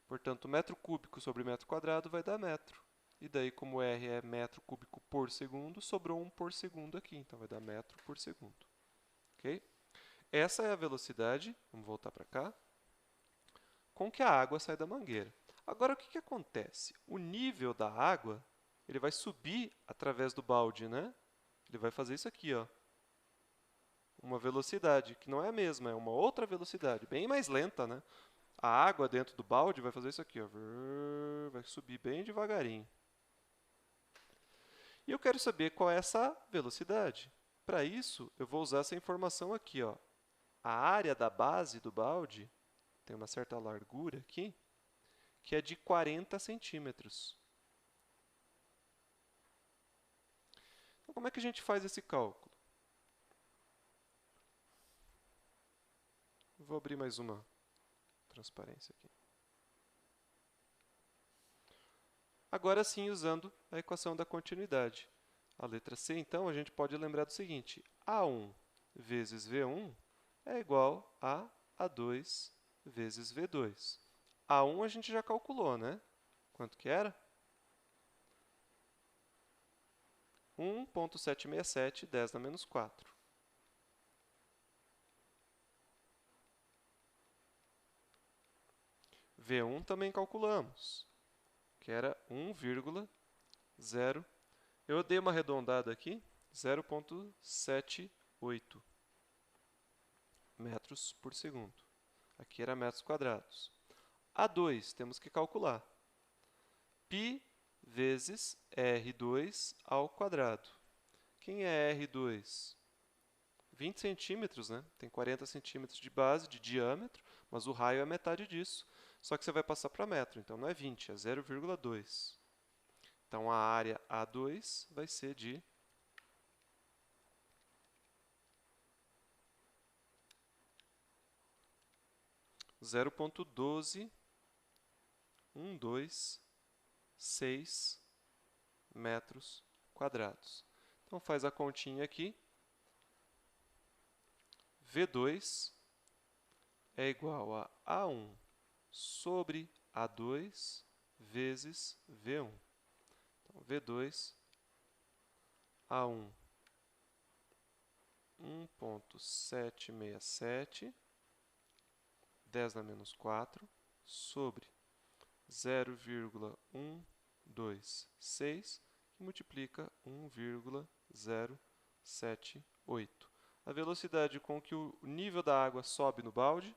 Portanto, metro cúbico sobre metro quadrado vai dar metro. E daí, como R é metro cúbico por segundo, sobrou 1 por segundo aqui. Então, vai dar metro por segundo. Ok? Essa é a velocidade, vamos voltar para cá, com que a água sai da mangueira. Agora, o que acontece? O nível da água ele vai subir através do balde, né? Ele vai fazer isso aqui, ó. Uma velocidade que não é a mesma, é uma outra velocidade, bem mais lenta, né? A água dentro do balde vai fazer isso aqui, ó. Vai subir bem devagarinho. E eu quero saber qual é essa velocidade. Para isso, eu vou usar essa informação aqui, ó. A área da base do balde tem uma certa largura aqui, que é de 40 centímetros. Então, como é que a gente faz esse cálculo? Vou abrir mais uma transparência aqui. Agora sim, usando a equação da continuidade. A letra C, então, a gente pode lembrar do seguinte. A1 vezes V1 é igual a A2 vezes V2. A1 a gente já calculou, né? Quanto que era? 1,767, 10 na menos 4. V1 também calculamos, que era 1,0. Eu dei uma arredondada aqui, 0,78 metros por segundo. Aqui era metros quadrados. A2 temos que calcular. Π vezes R2 ao quadrado. Quem é R2? 20 centímetros, né? Tem 40 centímetros de base, de diâmetro, mas o raio é metade disso. Só que você vai passar para metro, então não é 20, é 0,2. Então, a área A2 vai ser de 0,12126 metros quadrados. Então, faz a continha aqui. V2 é igual a A1 sobre A2 vezes V1. Então, V2, A1, 1,767, 10 na menos 4, sobre 0,126, que multiplica 1,078. A velocidade com que o nível da água sobe no balde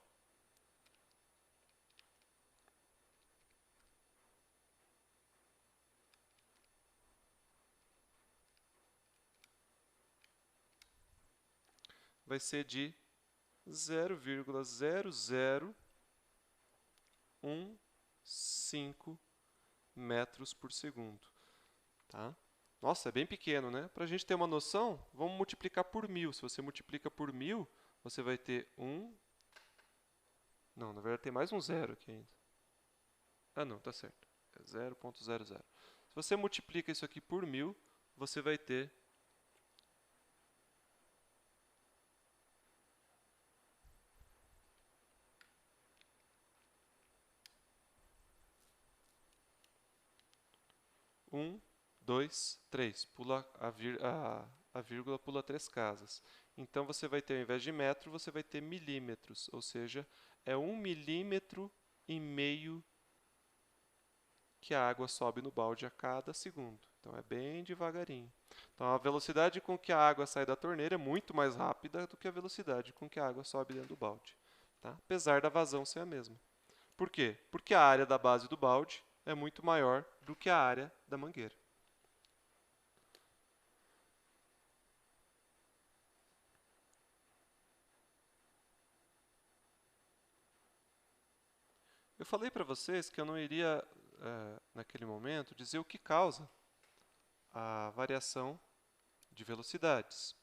vai ser de 0,0015 metros por segundo. Tá? Nossa, é bem pequeno, né? Para a gente ter uma noção, vamos multiplicar por 1000. Se você multiplica por 1000, você vai ter 1... Não, na verdade tem mais um zero aqui ainda. Ah, não, tá certo. É 0,00. Se você multiplica isso aqui por 1000, você vai ter 1, 2, 3. Pula a vírgula pula 3 casas. Então, você vai ter, ao invés de metro, você vai ter milímetros. Ou seja, é 1,5 milímetro que a água sobe no balde a cada segundo. Então, é bem devagarinho. Então, a velocidade com que a água sai da torneira é muito mais rápida do que a velocidade com que a água sobe dentro do balde. Tá? Apesar da vazão ser a mesma. Por quê? Porque a área da base do balde é muito maior do que a área da mangueira. Eu falei para vocês que eu não iria, naquele momento, dizer o que causa a variação de velocidades.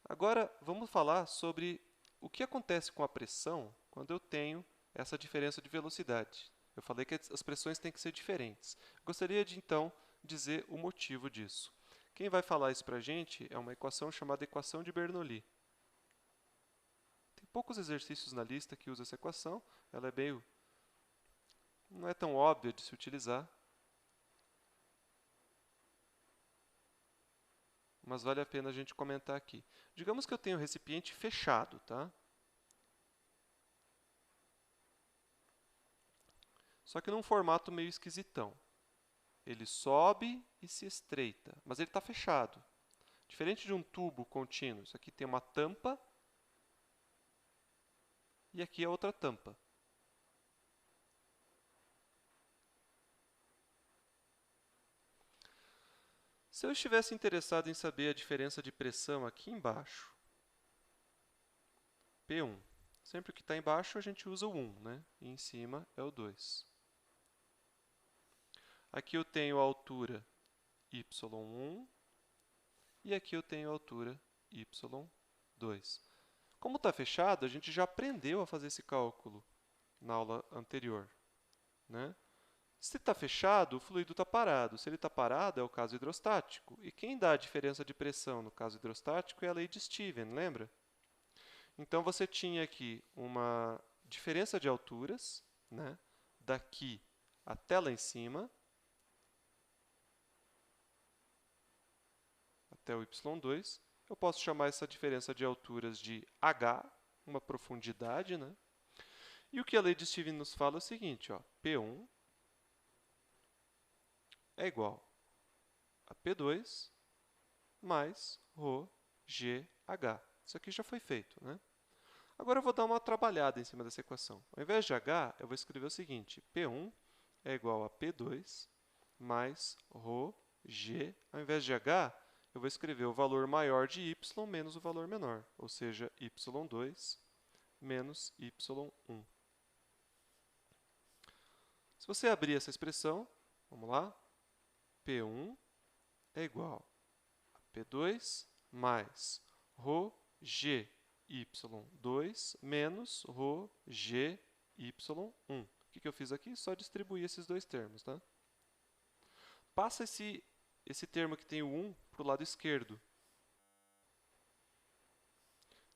Agora, vamos falar sobre o que acontece com a pressão quando eu tenho essa diferença de velocidade. Eu falei que as pressões têm que ser diferentes. Gostaria de, então, dizer o motivo disso. Quem vai falar isso para a gente é uma equação chamada equação de Bernoulli. Tem poucos exercícios na lista que usam essa equação. Ela é meio... não é tão óbvia de se utilizar, mas vale a pena a gente comentar aqui. Digamos que eu tenho um recipiente fechado, tá? Só que num formato meio esquisitão. Ele sobe e se estreita, mas ele está fechado. Diferente de um tubo contínuo, isso aqui tem uma tampa e aqui é outra tampa. Se eu estivesse interessado em saber a diferença de pressão aqui embaixo, P1. Sempre que está embaixo a gente usa o 1, né? E em cima é o 2. Aqui eu tenho a altura y1 e aqui eu tenho a altura y2. Como está fechado, a gente já aprendeu a fazer esse cálculo na aula anterior, né? Se está fechado, o fluido está parado. Se ele está parado, é o caso hidrostático. E quem dá a diferença de pressão no caso hidrostático é a lei de Stephen, lembra? Então, você tinha aqui uma diferença de alturas, né? Daqui até lá em cima, até o y2. Eu posso chamar essa diferença de alturas de h, uma profundidade, né? E o que a lei de Stevens nos fala é o seguinte, ó, P1 é igual a P2 mais ρgH. Isso aqui já foi feito, né? Agora eu vou dar uma trabalhada em cima dessa equação. Ao invés de H, eu vou escrever o seguinte, P1 é igual a P2 mais ρg. Ao invés de H, eu vou escrever o valor maior de y menos o valor menor, ou seja, y2 menos y1. Se você abrir essa expressão, vamos lá, P1 é igual a P2 mais ρgy2 menos ρgy1. O que eu fiz aqui? Só distribuir esses dois termos, tá? Passa esse termo que tem o 1 para o lado esquerdo.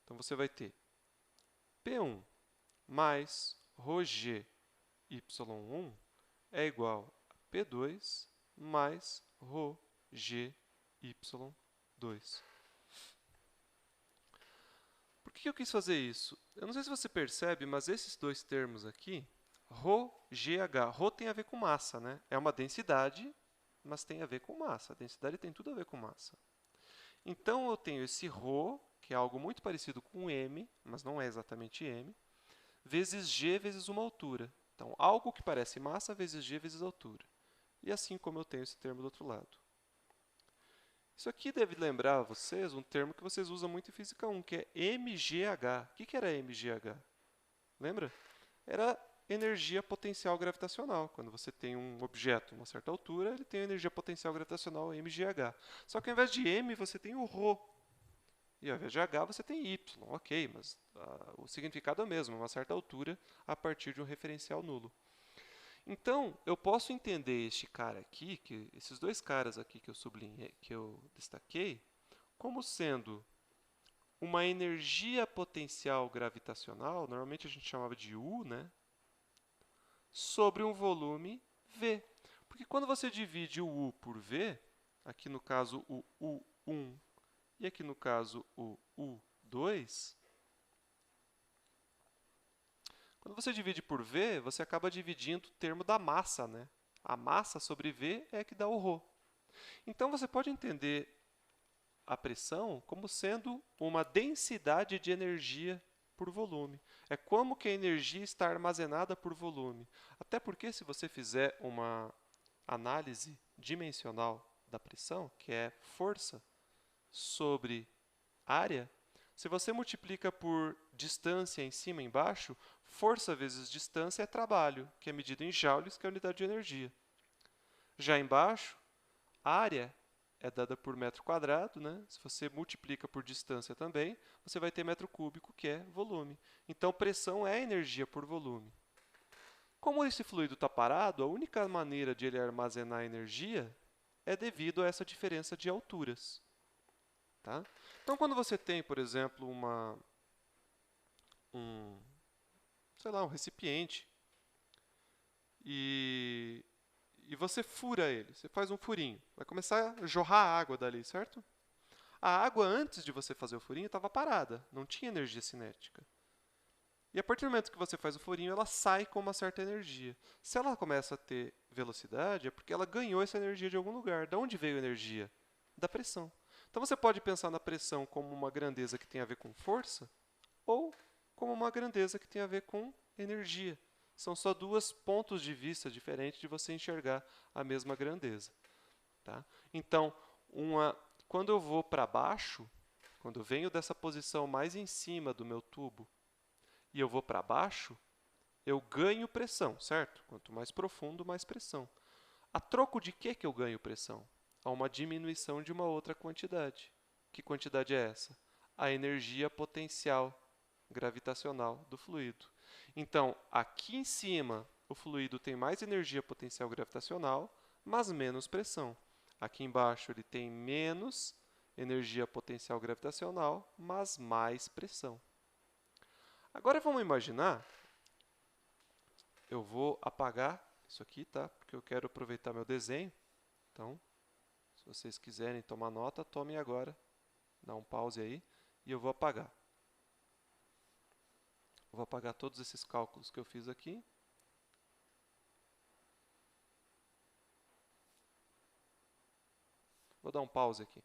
Então, você vai ter P1 mais ρgy1 é igual a P2 mais ρgy2. Por que eu quis fazer isso? Eu não sei se você percebe, mas esses dois termos aqui, ρgh, ρ tem a ver com massa, né? É uma densidade, mas tem a ver com massa. A densidade tem tudo a ver com massa. Então, eu tenho esse ρ, que é algo muito parecido com m, mas não é exatamente m, vezes g vezes uma altura. Então, algo que parece massa vezes g vezes altura. E assim como eu tenho esse termo do outro lado. Isso aqui deve lembrar a vocês um termo que vocês usam muito em Física 1, que é mgh. O que era mgh? Lembra? Era energia potencial gravitacional. Quando você tem um objeto a uma certa altura, ele tem a energia potencial gravitacional mgh. Só que ao invés de m, você tem o ρ. E ao invés de h, você tem y. Ok, mas o significado é o mesmo, a uma certa altura, a partir de um referencial nulo. Então, eu posso entender este cara aqui, esses dois caras aqui que eu sublinhei, que eu destaquei, como sendo uma energia potencial gravitacional, normalmente a gente chamava de U, né? Sobre um volume V. Porque quando você divide o U por V, aqui no caso o U1 e aqui no caso o U2, quando você divide por V, você acaba dividindo o termo da massa, né? A massa sobre V é que dá o ρ. Então, você pode entender a pressão como sendo uma densidade de energia por volume. É como que a energia está armazenada por volume. Até porque, se você fizer uma análise dimensional da pressão, que é força sobre área, se você multiplica por distância em cima e embaixo, força vezes distância é trabalho, que é medido em joules, que é a unidade de energia. Já embaixo, área é dada por metro quadrado, né? Se você multiplica por distância também, você vai ter metro cúbico, que é volume. Então, pressão é energia por volume. Como esse fluido está parado, a única maneira de ele armazenar energia é devido a essa diferença de alturas. Tá? Então, quando você tem, por exemplo, um recipiente e você fura ele, você faz um furinho, vai começar a jorrar água dali, certo? A água, antes de você fazer o furinho, estava parada, não tinha energia cinética. E a partir do momento que você faz o furinho, ela sai com uma certa energia. Se ela começa a ter velocidade, é porque ela ganhou essa energia de algum lugar. De onde veio a energia? Da pressão. Então, você pode pensar na pressão como uma grandeza que tem a ver com força ou como uma grandeza que tem a ver com energia. São só dois pontos de vista diferentes de você enxergar a mesma grandeza. Tá? Então, quando eu vou para baixo, quando eu venho dessa posição mais em cima do meu tubo e eu vou para baixo, eu ganho pressão, certo? Quanto mais profundo, mais pressão. A troco de que eu ganho pressão? Há uma diminuição de uma outra quantidade. Que quantidade é essa? A energia potencial gravitacional do fluido. Então, aqui em cima, o fluido tem mais energia potencial gravitacional, mas menos pressão. Aqui embaixo, ele tem menos energia potencial gravitacional, mas mais pressão. Agora, vamos imaginar, eu vou apagar isso aqui, tá? Porque eu quero aproveitar meu desenho. Então, se vocês quiserem tomar nota, tomem agora. Dá um pause aí e eu vou apagar. vou apagar todos esses cálculos que eu fiz aqui. Vou dar um pause aqui.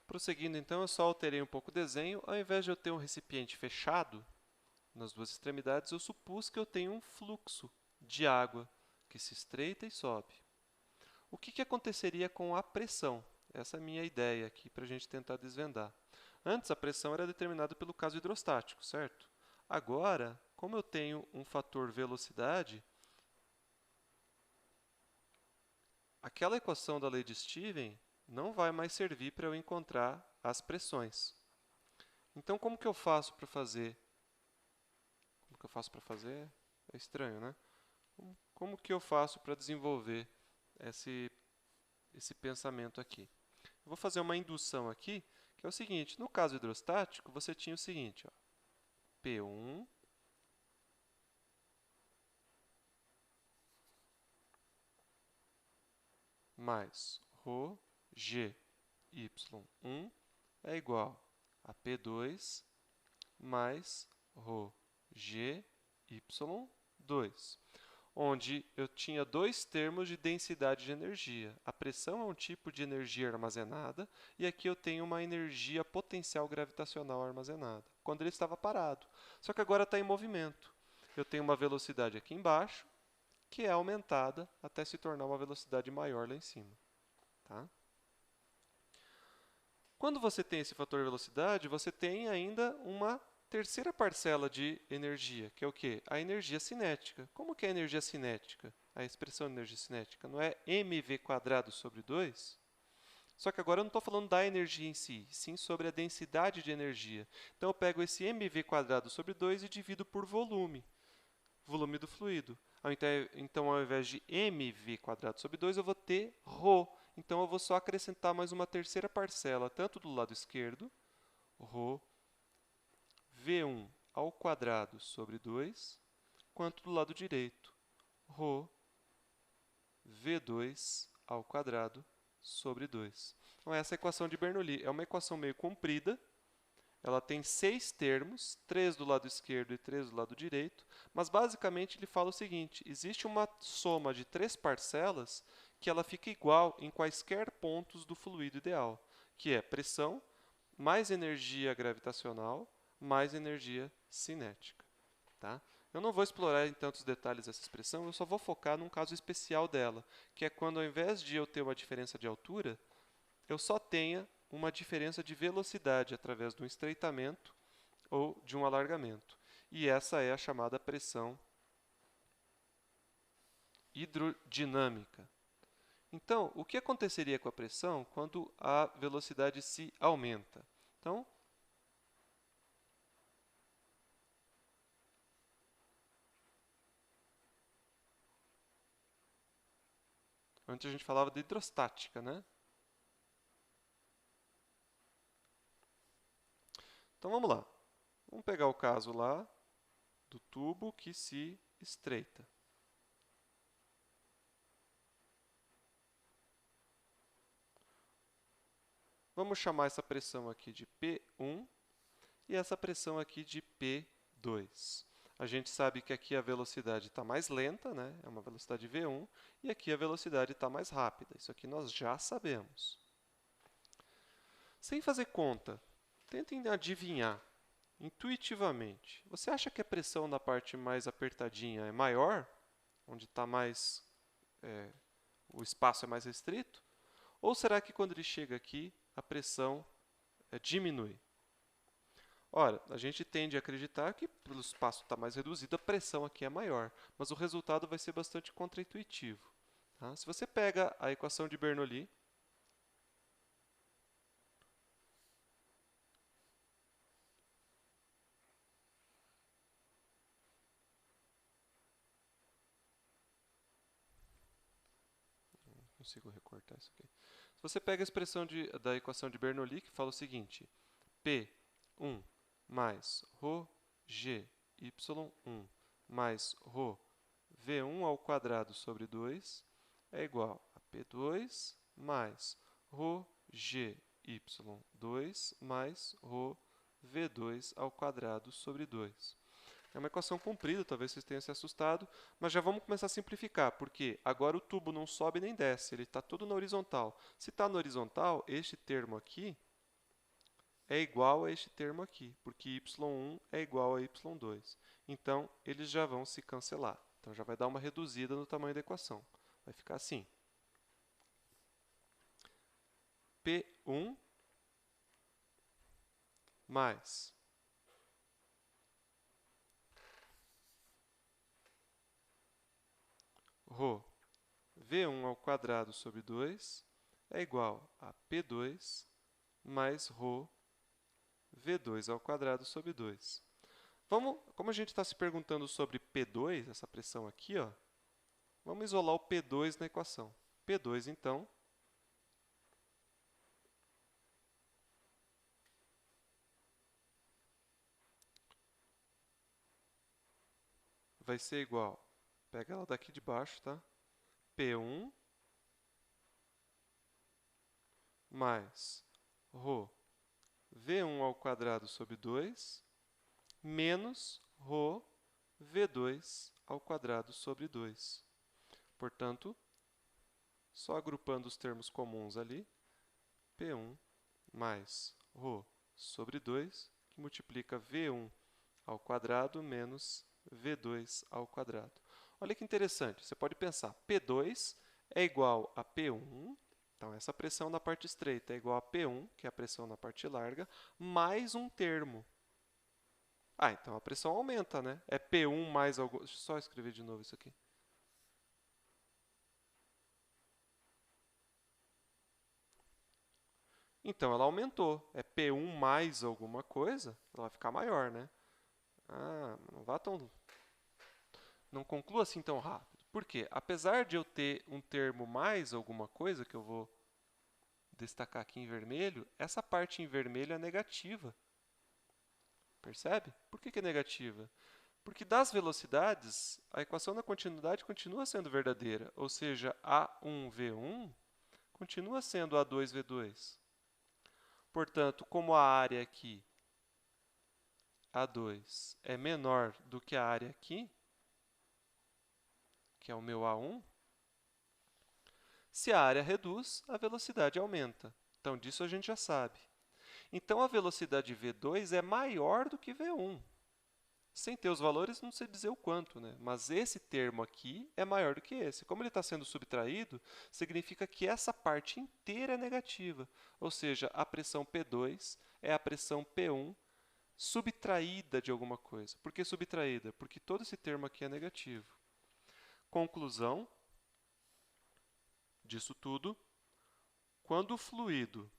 Prosseguindo, então, eu só alterei um pouco o desenho. Ao invés de eu ter um recipiente fechado nas duas extremidades, eu supus que eu tenho um fluxo de água que se estreita e sobe. O que aconteceria com a pressão? Essa é a minha ideia aqui para a gente tentar desvendar. Antes, a pressão era determinada pelo caso hidrostático, certo? Agora, como eu tenho um fator velocidade, aquela equação da lei de Steven não vai mais servir para eu encontrar as pressões. Então, como que eu faço para fazer? Como que eu faço para fazer? É estranho, né? Como que eu faço para desenvolver esse pensamento aqui? Eu vou fazer uma indução aqui, que é o seguinte. No caso hidrostático, você tinha o seguinte, ó, P1 mais ρ g y1 é igual a P2 mais ρ g y2, onde eu tinha dois termos de densidade de energia. A pressão é um tipo de energia armazenada e aqui eu tenho uma energia potencial gravitacional armazenada, quando ele estava parado. Só que agora está em movimento. Eu tenho uma velocidade aqui embaixo, que é aumentada até se tornar uma velocidade maior lá em cima. Tá? Quando você tem esse fator velocidade, você tem ainda uma terceira parcela de energia, que é o quê? A energia cinética. Como que é a energia cinética? A expressão de energia cinética não é mv² sobre 2? Só que agora eu não estou falando da energia em si, sim sobre a densidade de energia. Então eu pego esse mv² sobre 2 e divido por volume do fluido. Então, ao invés de mv² sobre 2, eu vou ter ρ. Então, eu vou só acrescentar mais uma terceira parcela, tanto do lado esquerdo, ρ v1 ao quadrado sobre 2, quanto do lado direito, ρ v2 ao quadrado sobre 2. Então, essa é a equação de Bernoulli. É uma equação meio comprida. Ela tem 6 termos, 3 do lado esquerdo e 3 do lado direito, mas basicamente ele fala o seguinte: existe uma soma de 3 parcelas que ela fica igual em quaisquer pontos do fluido ideal, que é pressão, mais energia gravitacional, mais energia cinética. Tá? Eu não vou explorar em tantos detalhes essa expressão, eu só vou focar num caso especial dela, que é quando ao invés de eu ter uma diferença de altura, eu só tenha uma diferença de velocidade através de um estreitamento ou de um alargamento. E essa é a chamada pressão hidrodinâmica. Então, o que aconteceria com a pressão quando a velocidade se aumenta? Então, antes a gente falava de hidrostática, né? Então, vamos lá. Vamos pegar o caso lá do tubo que se estreita. Vamos chamar essa pressão aqui de P1 e essa pressão aqui de P2. A gente sabe que aqui a velocidade está mais lenta, né? É uma velocidade V1, e aqui a velocidade está mais rápida. Isso aqui nós já sabemos. Sem fazer conta, tentem adivinhar intuitivamente. Você acha que a pressão na parte mais apertadinha é maior? Onde está mais... o espaço é mais restrito? Ou será que quando ele chega aqui, a pressão diminui? Ora, a gente tende a acreditar que, pelo espaço estar mais reduzido, a pressão aqui é maior, mas o resultado vai ser bastante contraintuitivo. Tá? Se você pega a equação de Bernoulli, não consigo recortar isso aqui. Se você pega a expressão da equação de Bernoulli, que fala o seguinte: P1 mais ρ g y1 mais ρ v1 ao quadrado sobre 2 é igual a P2 mais ρ g y2 mais ρ v2 ao quadrado sobre 2. É uma equação comprida, talvez vocês tenham se assustado, mas já vamos começar a simplificar, porque agora o tubo não sobe nem desce, ele está todo na horizontal. Se está na horizontal, este termo aqui é igual a este termo aqui, porque y1 é igual a y2. Então, eles já vão se cancelar. Então, já vai dar uma reduzida no tamanho da equação. Vai ficar assim. P1 mais ρ V1 ao quadrado sobre 2 é igual a P2 mais ρ V2 ao quadrado sobre 2. Como a gente está se perguntando sobre P2, essa pressão aqui, ó, vamos isolar o P2 na equação. P2, então, vai ser igual, pega ela daqui de baixo, tá? P1 mais ρ V1 ao quadrado sobre 2 menos ρ V2 ao quadrado sobre 2. Portanto, só agrupando os termos comuns ali, P1 mais ρ sobre 2, que multiplica V1 ao quadrado menos V2 ao quadrado. Olha que interessante, você pode pensar, P2 é igual a P1, então essa pressão na parte estreita é igual a P1, que é a pressão na parte larga, mais um termo. Então a pressão aumenta, né? É P1 mais algum... Deixa eu só escrever de novo isso aqui. Então, ela aumentou. É P1 mais alguma coisa, ela vai ficar maior, né? Não conclua assim tão rápido. Por quê? Apesar de eu ter um termo mais alguma coisa, que eu vou destacar aqui em vermelho, essa parte em vermelho é negativa. Percebe? Por que é negativa? Porque das velocidades, a equação da continuidade continua sendo verdadeira, ou seja, A1V1 continua sendo A2V2. Portanto, como a área aqui, A2, é menor do que a área aqui, que é o meu A1, se a área reduz, a velocidade aumenta. Então, disso a gente já sabe. Então, a velocidade V2 é maior do que V1. Sem ter os valores, não sei dizer o quanto, né? Mas esse termo aqui é maior do que esse. Como ele está sendo subtraído, significa que essa parte inteira é negativa. Ou seja, a pressão P2 é a pressão P1 subtraída de alguma coisa. Por que subtraída? Porque todo esse termo aqui é negativo. Conclusão disso tudo, quando o fluido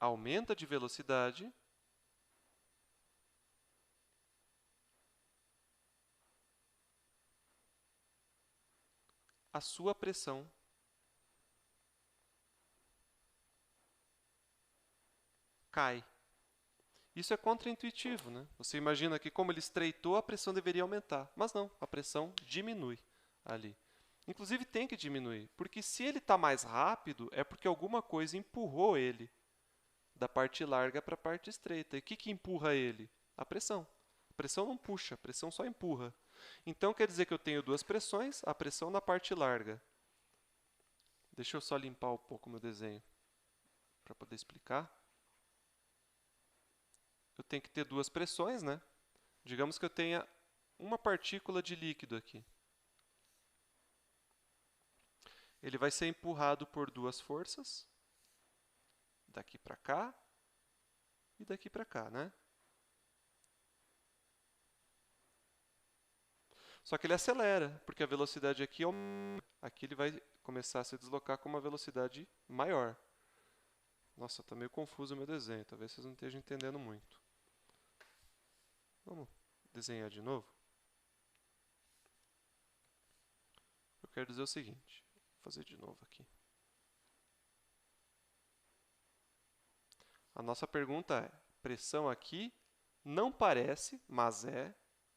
aumenta de velocidade, a sua pressão cai. Isso é contraintuitivo, né? Você imagina que como ele estreitou, a pressão deveria aumentar. Mas não, a pressão diminui ali. Inclusive tem que diminuir, porque se ele está mais rápido, é porque alguma coisa empurrou ele da parte larga para a parte estreita. E o que empurra ele? A pressão. A pressão não puxa, a pressão só empurra. Então, quer dizer que eu tenho duas pressões, a pressão na parte larga. Deixa eu só limpar um pouco o meu desenho para poder explicar. Eu tenho que ter duas pressões, né? Digamos que eu tenha uma partícula de líquido aqui. Ele vai ser empurrado por duas forças, daqui para cá e daqui para cá, né? Só que ele acelera, porque a velocidade aqui aumenta. Aqui ele vai começar a se deslocar com uma velocidade maior. Nossa, está meio confuso o meu desenho, talvez vocês não estejam entendendo muito. Vamos desenhar de novo? Eu quero dizer o seguinte, vou fazer de novo aqui. A nossa pergunta é, pressão aqui não parece, mas é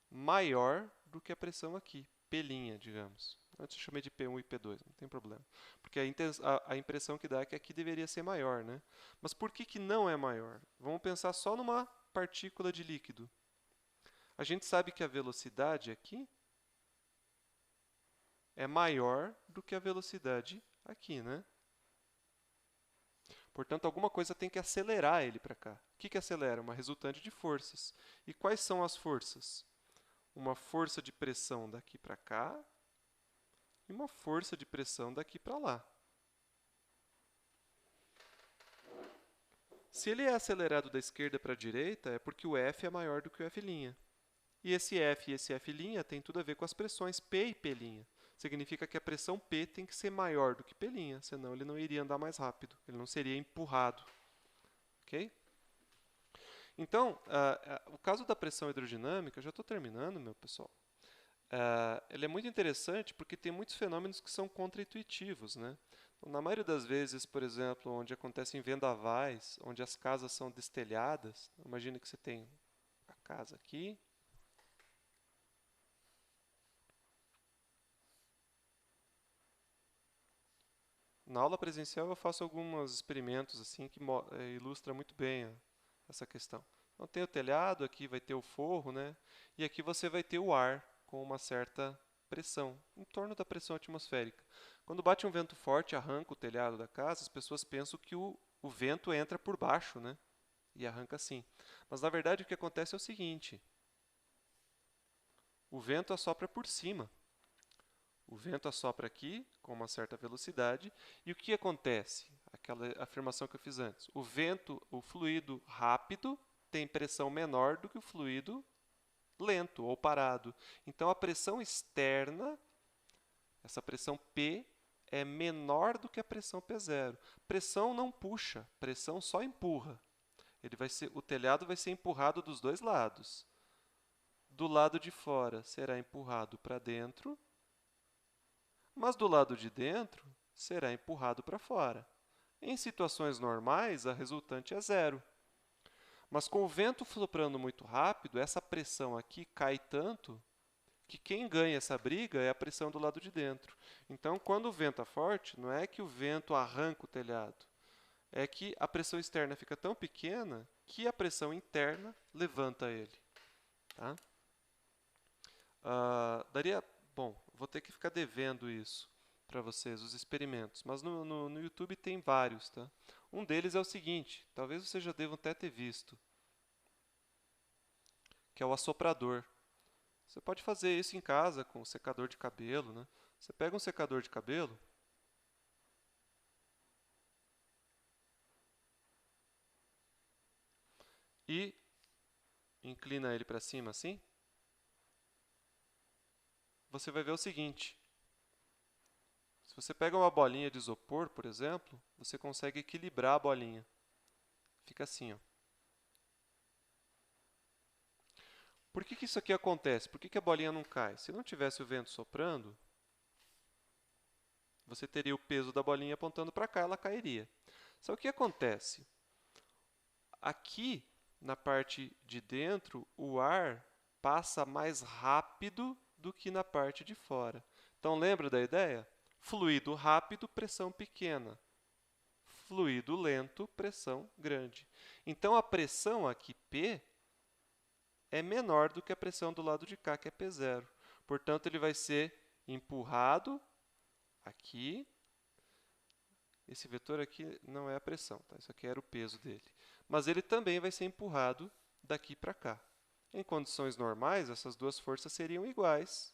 maior do que a pressão aqui, P', digamos. Antes eu chamei de P1 e P2, não tem problema. Porque a impressão que dá é que aqui deveria ser maior, né? Mas por que não é maior? Vamos pensar só numa partícula de líquido. A gente sabe que a velocidade aqui é maior do que a velocidade aqui, né? Portanto, alguma coisa tem que acelerar ele para cá. O que acelera? Uma resultante de forças. E quais são as forças? Uma força de pressão daqui para cá e uma força de pressão daqui para lá. Se ele é acelerado da esquerda para a direita, é porque o F é maior do que o F'. E esse F' tem tudo a ver com as pressões P e P'. Significa que a pressão P tem que ser maior do que P', senão ele não iria andar mais rápido, ele não seria empurrado. Ok? Então, o caso da pressão hidrodinâmica, já estou terminando, meu pessoal, ele é muito interessante porque tem muitos fenômenos que são contraintuitivos, né? Então, na maioria das vezes, por exemplo, onde acontecem vendavais, onde as casas são destelhadas, imagina que você tem a casa aqui, na aula presencial eu faço alguns experimentos assim que ilustram muito bem essa questão. Então tem o telhado, aqui vai ter o forro, né? E aqui você vai ter o ar com uma certa pressão, em torno da pressão atmosférica. Quando bate um vento forte, arranca o telhado da casa, as pessoas pensam que o vento entra por baixo, né? E arranca assim. Mas na verdade o que acontece é o seguinte: o vento assopra por cima. O vento assopra aqui com uma certa velocidade e o que acontece? Aquela afirmação que eu fiz antes. O fluido rápido tem pressão menor do que o fluido lento ou parado. Então a pressão externa, essa pressão P, é menor do que a pressão P0. Pressão não puxa, pressão só empurra. O telhado vai ser empurrado dos dois lados. Do lado de fora será empurrado para dentro, mas do lado de dentro será empurrado para fora. Em situações normais, a resultante é zero. Mas com o vento soprando muito rápido, essa pressão aqui cai tanto que quem ganha essa briga é a pressão do lado de dentro. Então, quando o vento é forte, não é que o vento arranca o telhado, é que a pressão externa fica tão pequena que a pressão interna levanta ele. Tá? Bom, vou ter que ficar devendo isso para vocês, os experimentos, mas no YouTube tem vários. Tá? Um deles é o seguinte, talvez vocês já devam até ter visto, que é o assoprador. Você pode fazer isso em casa com um secador de cabelo. Né? Você pega um secador de cabelo e inclina ele para cima assim. Você vai ver o seguinte. Se você pega uma bolinha de isopor, por exemplo, você consegue equilibrar a bolinha. Fica assim, ó. Por que isso aqui acontece? Por que a bolinha não cai? Se não tivesse o vento soprando, você teria o peso da bolinha apontando para cá, ela cairia. Só que o que acontece? Aqui, na parte de dentro, o ar passa mais rápido do que na parte de fora. Então, lembra da ideia? Fluido rápido, pressão pequena. Fluido lento, pressão grande. Então, a pressão aqui, P, é menor do que a pressão do lado de cá, que é P0. Portanto, ele vai ser empurrado aqui. Esse vetor aqui não é a pressão, tá? Isso aqui era o peso dele. Mas ele também vai ser empurrado daqui para cá. Em condições normais, essas duas forças seriam iguais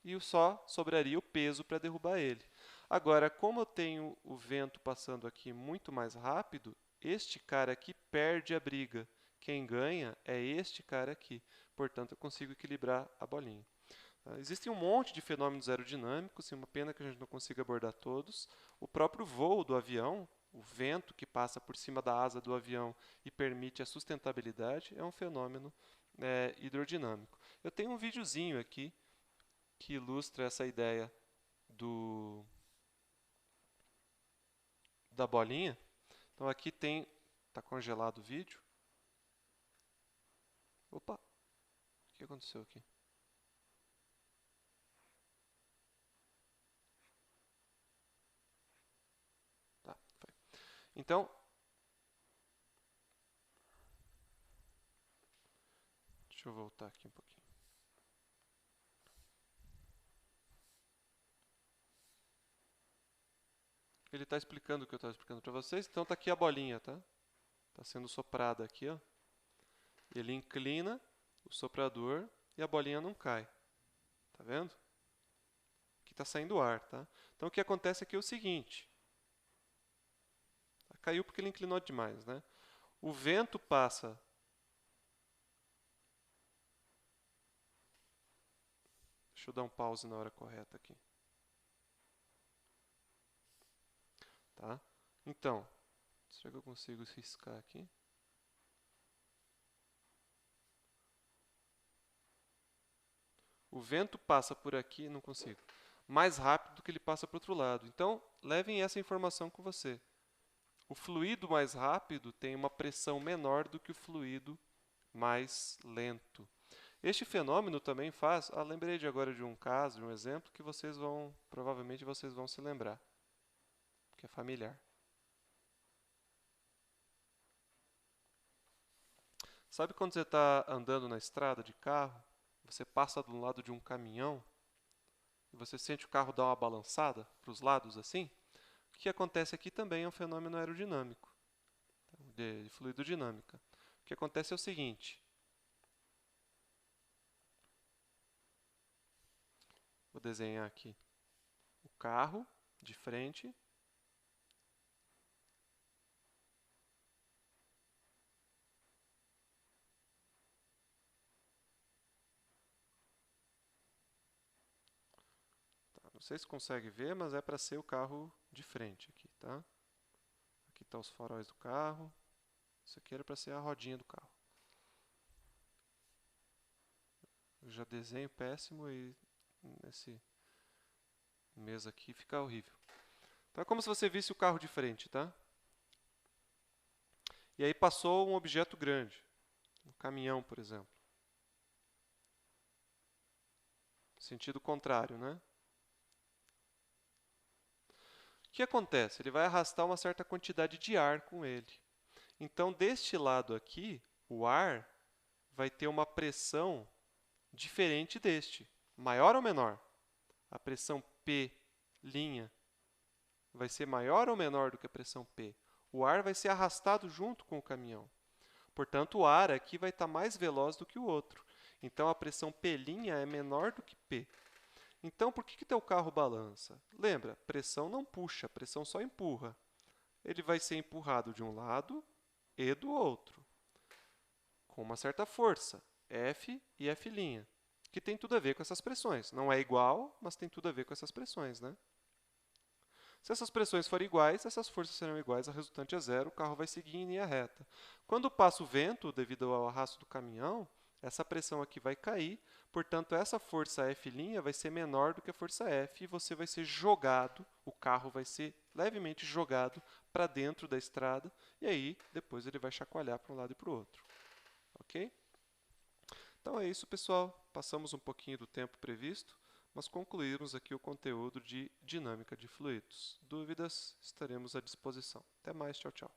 e só sobraria o peso para derrubar ele. Agora, como eu tenho o vento passando aqui muito mais rápido, este cara aqui perde a briga. Quem ganha é este cara aqui. Portanto, eu consigo equilibrar a bolinha. Existem um monte de fenômenos aerodinâmicos, uma pena que a gente não consiga abordar todos. O próprio voo do avião, o vento que passa por cima da asa do avião e permite a sustentabilidade, é um fenômeno hidrodinâmico. Eu tenho um videozinho aqui que ilustra essa ideia da bolinha. Então aqui está congelado o vídeo. Opa, o que aconteceu aqui? Então, deixa eu voltar aqui um pouquinho. Ele está explicando o que eu estava explicando para vocês. Então, está aqui a bolinha, tá? Está sendo soprada aqui, ó. Ele inclina o soprador e a bolinha não cai. Tá vendo? Aqui está saindo ar, tá? Então, o que acontece aqui é o seguinte. Caiu porque ele inclinou demais, né? O vento passa... Deixa eu dar um pause na hora correta aqui. Tá? Então, será que eu consigo riscar aqui? O vento passa por aqui, não consigo, mais rápido do que ele passa para o outro lado. Então, levem essa informação com você. O fluido mais rápido tem uma pressão menor do que o fluido mais lento. Este fenômeno também faz... lembrei agora de um caso, de um exemplo, que provavelmente vocês vão se lembrar, que é familiar. Sabe quando você está andando na estrada de carro, você passa do lado de um caminhão e você sente o carro dar uma balançada para os lados assim? O que acontece aqui também é um fenômeno aerodinâmico, de fluidodinâmica. O que acontece é o seguinte. Vou desenhar aqui o carro de frente. Não sei se consegue ver, mas é para ser o carro de frente aqui, tá? Aqui estão os faróis do carro. Isso aqui era para ser a rodinha do carro. Eu já desenho péssimo e nesse mesa aqui fica horrível. Então é como se você visse o carro de frente, tá? E aí passou um objeto grande, um caminhão, por exemplo. Sentido contrário, né? O que acontece? Ele vai arrastar uma certa quantidade de ar com ele. Então, deste lado aqui, o ar vai ter uma pressão diferente deste. Maior ou menor? A pressão P' vai ser maior ou menor do que a pressão P? O ar vai ser arrastado junto com o caminhão. Portanto, o ar aqui vai estar mais veloz do que o outro. Então, a pressão P' é menor do que P. Então, por que teu carro balança? Lembra, pressão não puxa, pressão só empurra. Ele vai ser empurrado de um lado e do outro, com uma certa força, F e F', que tem tudo a ver com essas pressões. Não é igual, mas tem tudo a ver com essas pressões, né? Se essas pressões forem iguais, essas forças serão iguais, a resultante é zero, o carro vai seguir em linha reta. Quando passa o vento, devido ao arrasto do caminhão, essa pressão aqui vai cair, portanto, essa força F' vai ser menor do que a força F e você vai ser jogado, o carro vai ser levemente jogado para dentro da estrada e aí depois ele vai chacoalhar para um lado e para o outro. Ok? Então é isso, pessoal. Passamos um pouquinho do tempo previsto, mas concluímos aqui o conteúdo de dinâmica de fluidos. Dúvidas? Estaremos à disposição. Até mais, tchau, tchau.